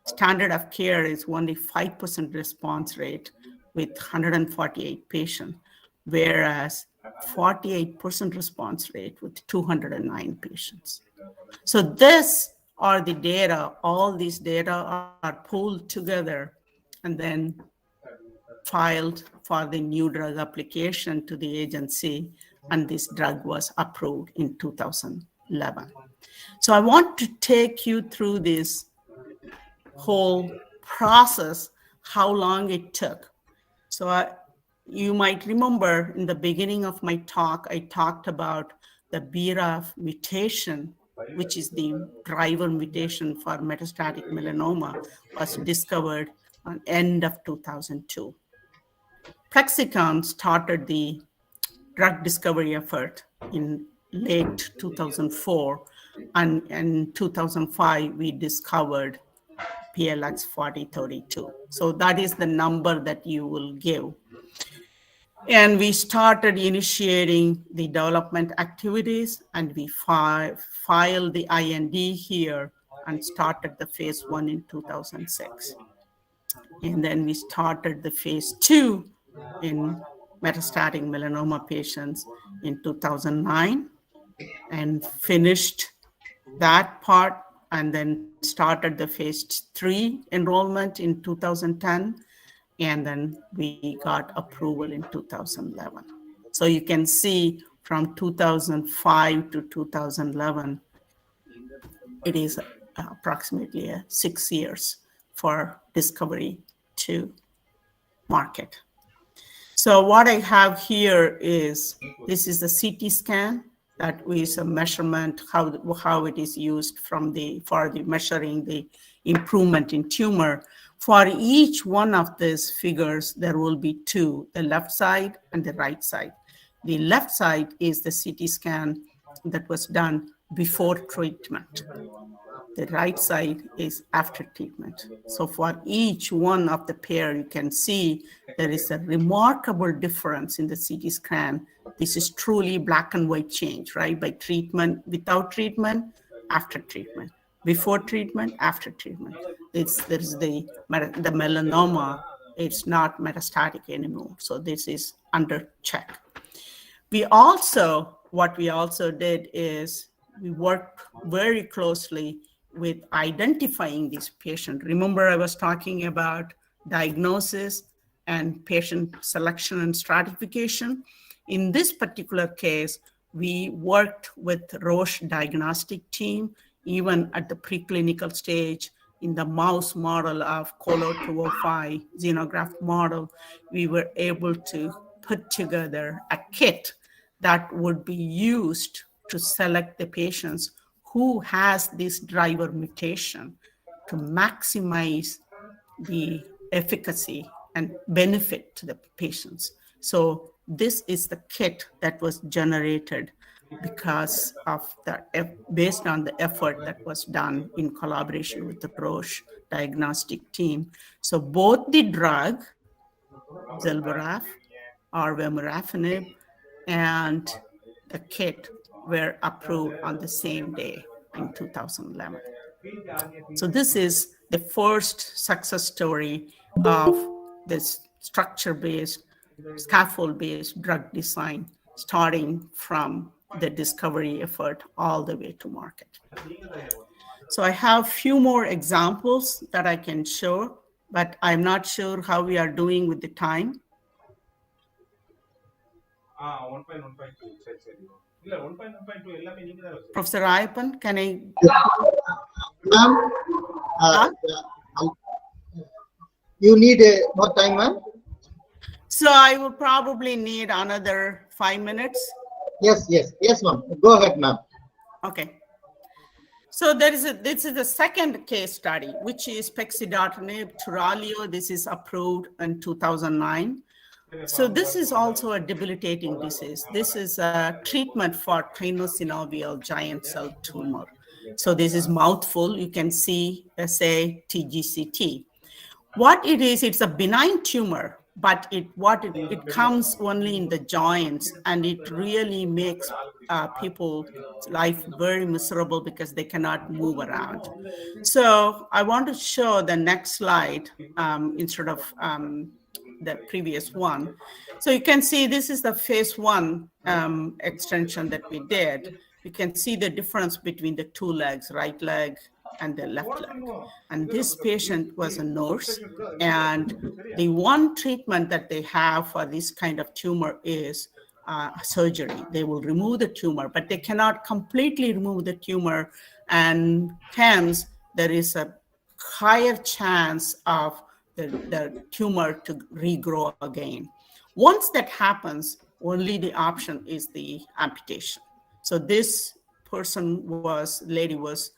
standard of care is only 5% response rate with 148 patients, whereas 48% response rate with 209 patients. So this are the data, all these data are pulled together and then filed for the new drug application to the agency, and this drug was approved in 2011. So I want to take you through this whole process, how long it took. So you might remember in the beginning of my talk, I talked about the BRAF mutation, which is the driver mutation for metastatic melanoma, was discovered at the end of 2002. Plexicon started the drug discovery effort in late 2004, and in 2005, we discovered PLX 4032. So that is the number that you will give. And we started initiating the development activities, and we filed the IND here and started the phase 1 in 2006. And then we started the phase 2 in metastatic melanoma patients in 2009 and finished that part, and then started the phase 3 enrollment in 2010, and then we got approval in 2011. So you can see from 2005 to 2011, it is approximately 6 years for discovery to market. So what I have here is, this is the CT scan. That is a measurement, how it is used for the measuring the improvement in tumor. For each one of these figures, there will be two, the left side and the right side. The left side is the CT scan that was done before treatment. The right side is after treatment. So for each one of the pair, you can see there is a remarkable difference in the CT scan. This is truly black and white change, right? By treatment, without treatment, after treatment, before treatment, after treatment. There's the melanoma, it's not metastatic anymore. So this is under check. What we also did is we worked very closely with identifying this patient. Remember, I was talking about diagnosis and patient selection and stratification. In this particular case, we worked with Roche diagnostic team, even at the preclinical stage. In the mouse model of Colo 205 xenograft model, we were able to put together a kit that would be used to select the patients who has this driver mutation to maximize the efficacy and benefit to the patients. So this is the kit that was generated because of based on the effort that was done in collaboration with the Roche diagnostic team. So both the drug, Zelboraf or vemurafenib, and the kit were approved on the same day in 2011. So this is the first success story of this structure-based, scaffold-based drug design, starting from the discovery effort all the way to market. So I have a few more examples that I can show, but I'm not sure how we are doing with the time. 1.1.2 Professor Ayyappan, can I? Ma'am, you need more time, ma'am? So I will probably need another 5 minutes. Yes, ma'am. Go ahead, ma'am. Okay. So this is the second case study, which is pexidartinib, Turalio. This is approved in 2009. So this is also a debilitating disease. This is a treatment for tenosynovial giant cell tumor. So this is mouthful. You can see, say, TGCT. What it is, it's a benign tumor, but it comes only in the joints, and it really makes people's life very miserable because they cannot move around. So I want to show the next slide instead of the previous one. So you can see this is the phase 1 extension that we did. You can see the difference between the two legs, right leg and the left leg. And this patient was a nurse, and the one treatment that they have for this kind of tumor is surgery. They will remove the tumor, but they cannot completely remove the tumor, and hence there is a higher chance of the tumor to regrow again. Once that happens, only the option is the amputation. So this lady was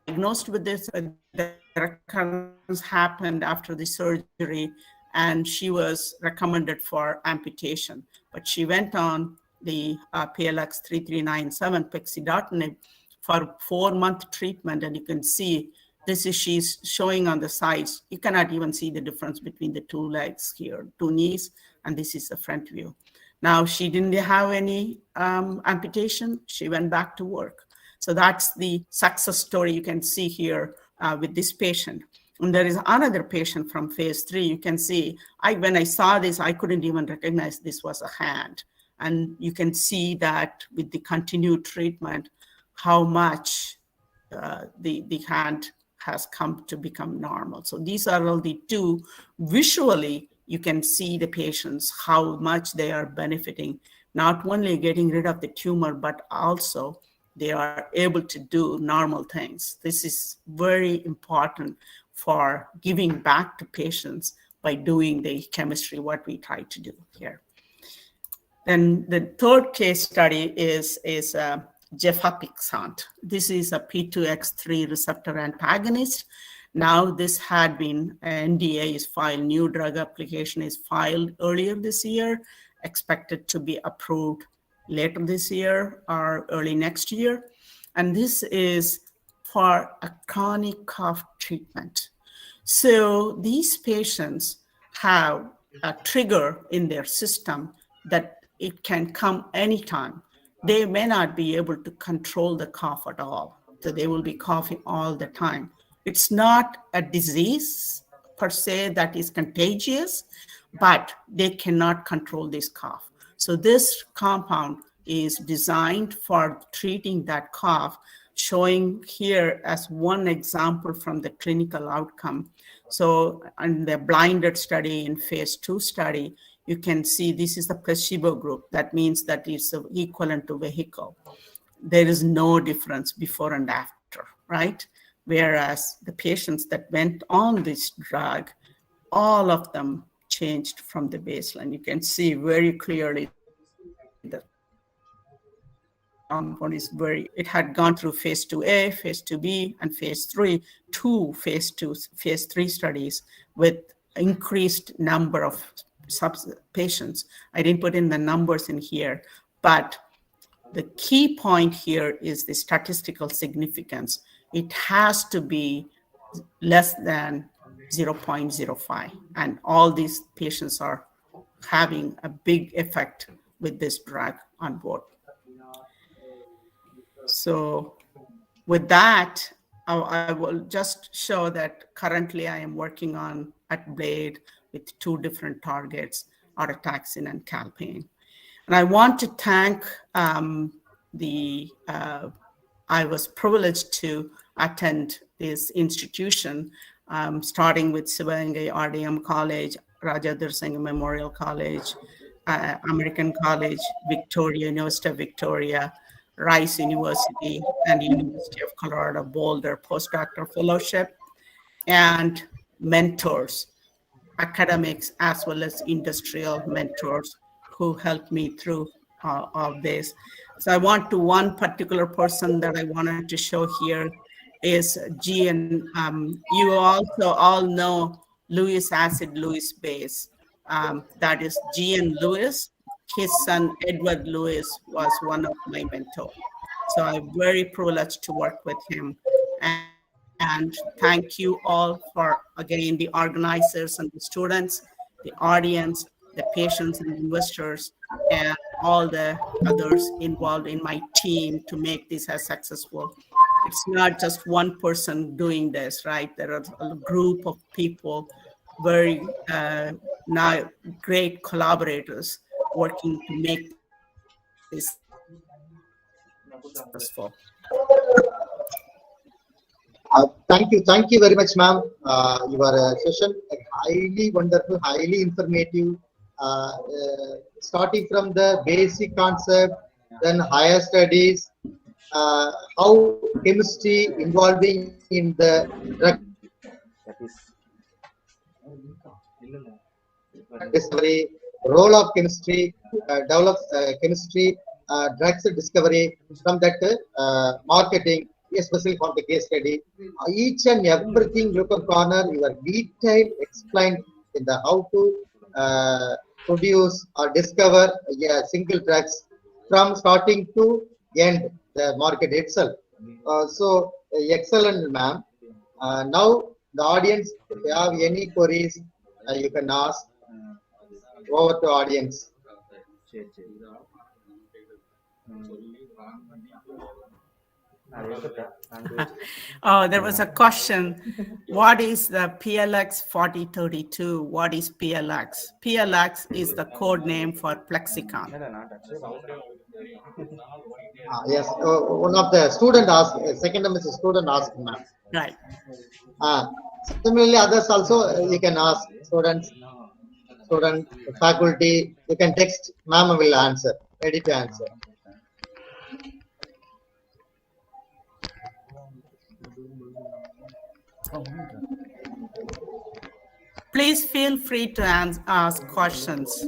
diagnosed with this. The recurrence happened after the surgery, and she was recommended for amputation. But she went on the PLX 3397 pexidartinib for 4-month treatment, and you can see she's showing on the sides. You cannot even see the difference between the two legs here, 2 knees, and this is the front view. Now, she didn't have any amputation. She went back to work. So that's the success story you can see here with this patient. And there is another patient from phase 3. You can see, when I saw this, I couldn't even recognize this was a hand. And you can see that with the continued treatment, how much the hand has come to become normal. So these are all the two. Visually, you can see the patients, how much they are benefiting, not only getting rid of the tumor, but also they are able to do normal things. This is very important for giving back to patients by doing the chemistry, what we try to do here. Then the third case study is gefapixant. This is a P2X3 receptor antagonist. Now this had been, NDA is filed, new drug application is filed earlier this year, expected to be approved later this year or early next year. And this is for a chronic cough treatment. So these patients have a trigger in their system that it can come anytime. They may not be able to control the cough at all. So they will be coughing all the time. It's not a disease per se that is contagious, but they cannot control this cough. So this compound is designed for treating that cough showing here as one example from the clinical outcome. So in the blinded study in phase 2 study, you can see this is the placebo group. That means that it's equivalent to vehicle. There is no difference before and after, right? Whereas the patients that went on this drug, all of them changed from the baseline. You can see very clearly the compound is it had gone through phase 2A, phase 2B, and phase 3, 2 phase 2, phase 3 studies with increased number of patients. I didn't put in the numbers in here, but the key point here is the statistical significance. It has to be less than 0.05, and all these patients are having a big effect with this drug on board. So with that, I will just show that currently I am working on at Blade with 2 different targets, autotaxin and calpain. And I want to thank I was privileged to attend this institution, starting with Sivaganga RDM College, Rajendra Singh Memorial College, American College, Victoria, University of Victoria, Rice University, and University of Colorado Boulder postdoctoral fellowship, and mentors, academics as well as industrial mentors who helped me through all this. So I want to one particular person that I wanted to show here is Gian. You also all know Lewis acid Lewis base. That is Gian Lewis. His son Edward Lewis was one of my mentors. So I'm very privileged to work with him. And thank you all for, again, the organizers and the students, the audience, the patients and investors, and all the others involved in my team to make this as successful. It's not just one person doing this, right? There are a group of people, very now great collaborators working to make this successful. Thank you very much, ma'am. Your session highly wonderful, highly informative. Starting from the basic concept, then higher studies, how chemistry involving in the drug discovery, role of chemistry, develops chemistry, drugs discovery, from that marketing, especially for the case study. Each and everything you can corner, you are detailed explained in the how to produce or discover single drugs from starting to end the market itself. So excellent, ma'am. Now the audience, if you have any queries, you can ask. Over to audience. Oh, there was a question. What is the PLX 4032? What is PLX? PLX is the code name for Plexicon. Yes, one of the student asked, second time is a student asked, ma'am. Right. Similarly, others also you can ask, student, faculty, you can text, ma'am will answer, ready to answer. Please feel free to ask questions.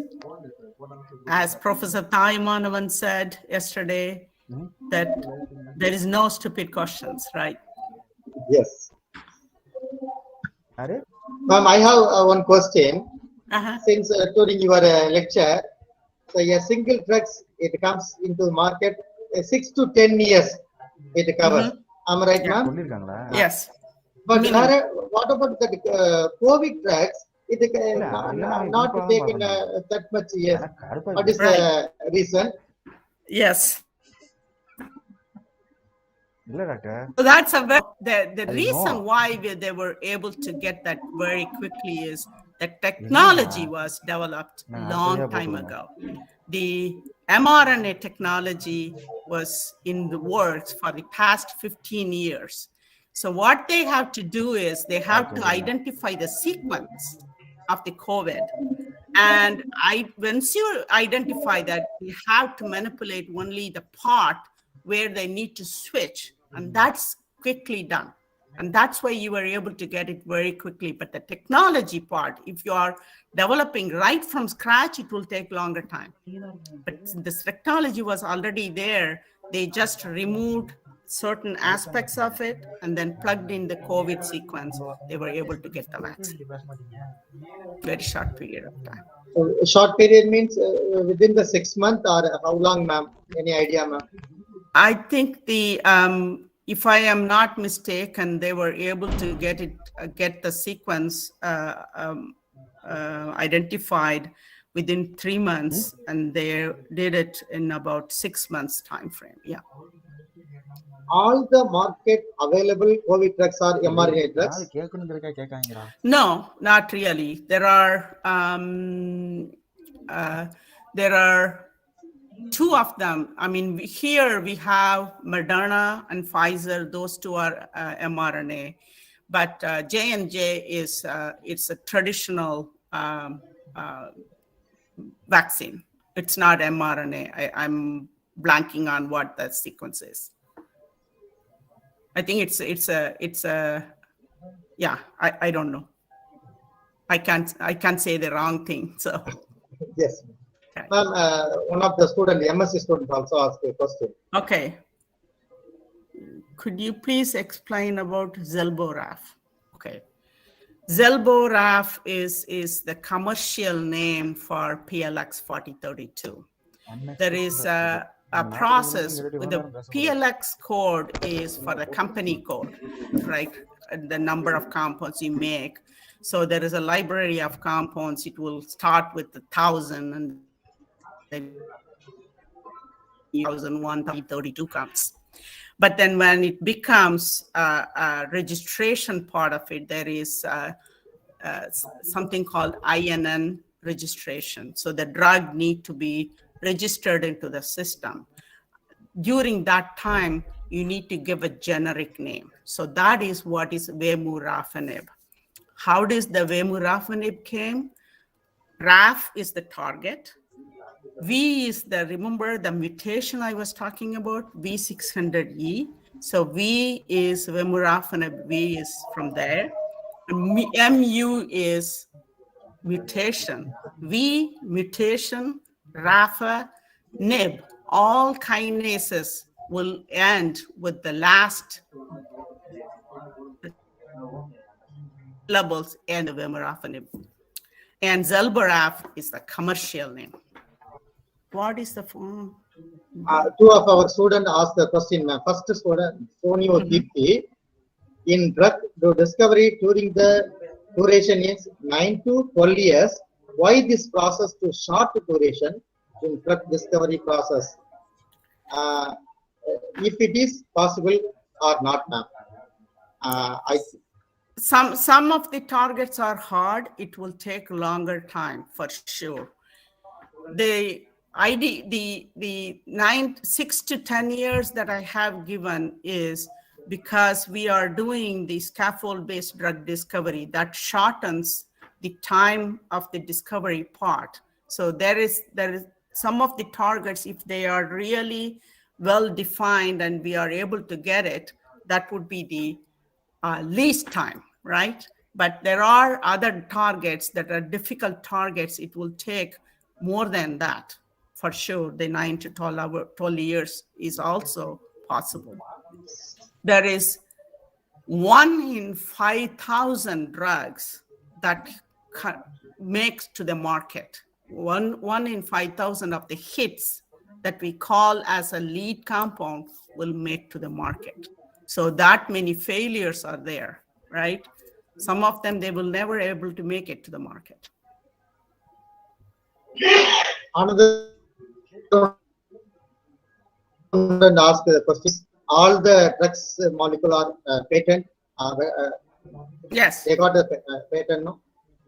As Professor Taimanavan said yesterday, that there is no stupid questions, right? Yes. Ma'am, I have one question. Since during your lecture, so a single drugs, it comes into market 6 to 10 years it covers. Am I right, ma'am? Yes. But what about the COVID drugs? It not taken that much years. What is the reason? Yes. So that's the reason why they were able to get that very quickly is that technology was developed long time ago. The mRNA technology was in the works for the past 15 years. So what they have to do is they have to identify the sequence of the COVID. And once you identify that, you have to manipulate only the part where they need to switch. And that's quickly done. And that's why you were able to get it very quickly. But the technology part, if you are developing right from scratch, it will take longer time. But this technology was already there. They just removed certain aspects of it and then plugged in the COVID sequence. They were able to get the vaccine. Very short period of time. So a short period means within the 6 months, or how long, ma'am? Any idea, ma'am? I think if I am not mistaken, they were able to get the sequence identified within 3 months, and they did it in about 6 months time frame. Yeah. All the market available COVID drugs are mRNA drugs? No, not really. There are two of them. I mean, here we have Moderna and Pfizer. Those two are mRNA, but J&J is it's a traditional vaccine. It's not mRNA. I'm blanking on what that sequence is. I think it's a yeah. I don't know. I can't say the wrong thing. So yes, okay. Ma'am. One of the student, MSc student, also asked a question. Okay. Could you please explain about Zelboraf? Okay. Zelboraf is the commercial name for PLX 4032. There is a process with the PLX code is for the company code, right? The number of compounds you make. So there is a library of compounds. It will start with 1,000 and then 1,001, 32 compounds. But then when it becomes a registration part of it, there is something called INN registration. So the drug need to be registered into the system. During that time, you need to give a generic name. So that is what is Vemurafenib. How does the Vemurafenib came? RAF is the target. V is remember the mutation I was talking about, V600E. So V is Vemurafenib, V is from there. MU is mutation. V, mutation, RAFA, NIB, all kinases will end with the last syllables and Vemurafenib. And Zelboraf is the commercial name. What is the form? Two of our students asked the question, ma'am. First student, Sonio Deepthi, in drug discovery during the duration is 9 to 12 years. Why this process to short duration in drug discovery process? If it is possible or not, ma'am? Some of the targets are hard. It will take longer time for sure. The 6 to 10 years that I have given is because we are doing the scaffold-based drug discovery that shortens the time of the discovery part. So there is some of the targets, if they are really well defined and we are able to get it, that would be the least time, right? But there are other targets that are difficult targets. It will take more than that. For sure, the 9 to 12 years is also possible. There is 1 in 5,000 drugs that makes to the market. One in 5,000 of the hits that we call as a lead compound will make to the market. So that many failures are there, right? Some of them, they will never able to make it to the market. Another and ask the question: all the drugs molecule are patent? Yes. They got a patent, no?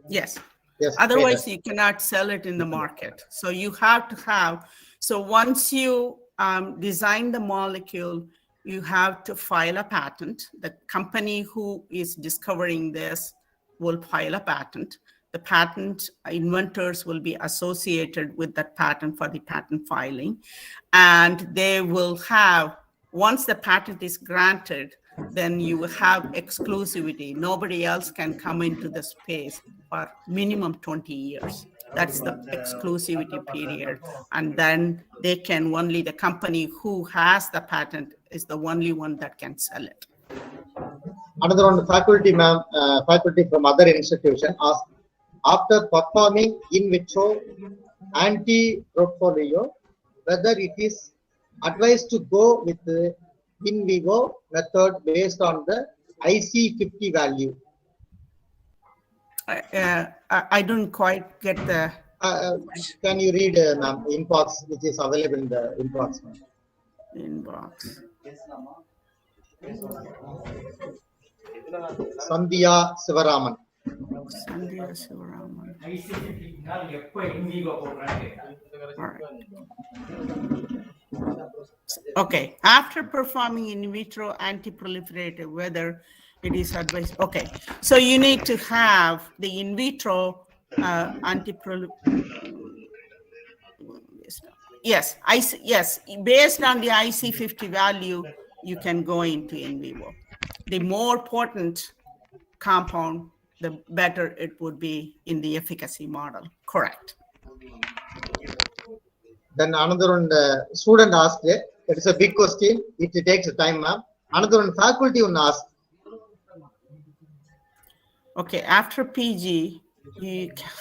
Yes. Yes. Otherwise, you cannot sell it in the market. So you have to have So once you design the molecule, you have to file a patent. The company who is discovering this will file a patent. The patent inventors will be associated with that patent for the patent filing. And they will have, once the patent is granted, then you will have exclusivity. Nobody else can come into the space for minimum 20 years. That's the exclusivity period. And then they can only, the company who has the patent is the only one that can sell it. Another one, faculty from other institution asked, after performing in vitro anti-portfolio, whether it is advised to go with the in vivo method based on the IC50 value. I don't quite get the... Can you read ma'am, inbox, which is available in the inbox? Inbox. Sandhya Sivaraman. Sandhya Sivaraman. Okay, after performing in vitro anti-proliferative, whether it is advised. Okay, so you need to have the in vitro yes, based on the IC50 value, you can go into in vivo. The more potent compound, the better it would be in the efficacy model. Correct. Then another one, the student asked, it is a big question. It takes time, ma'am. Another one, faculty one asked. Okay, after PG, you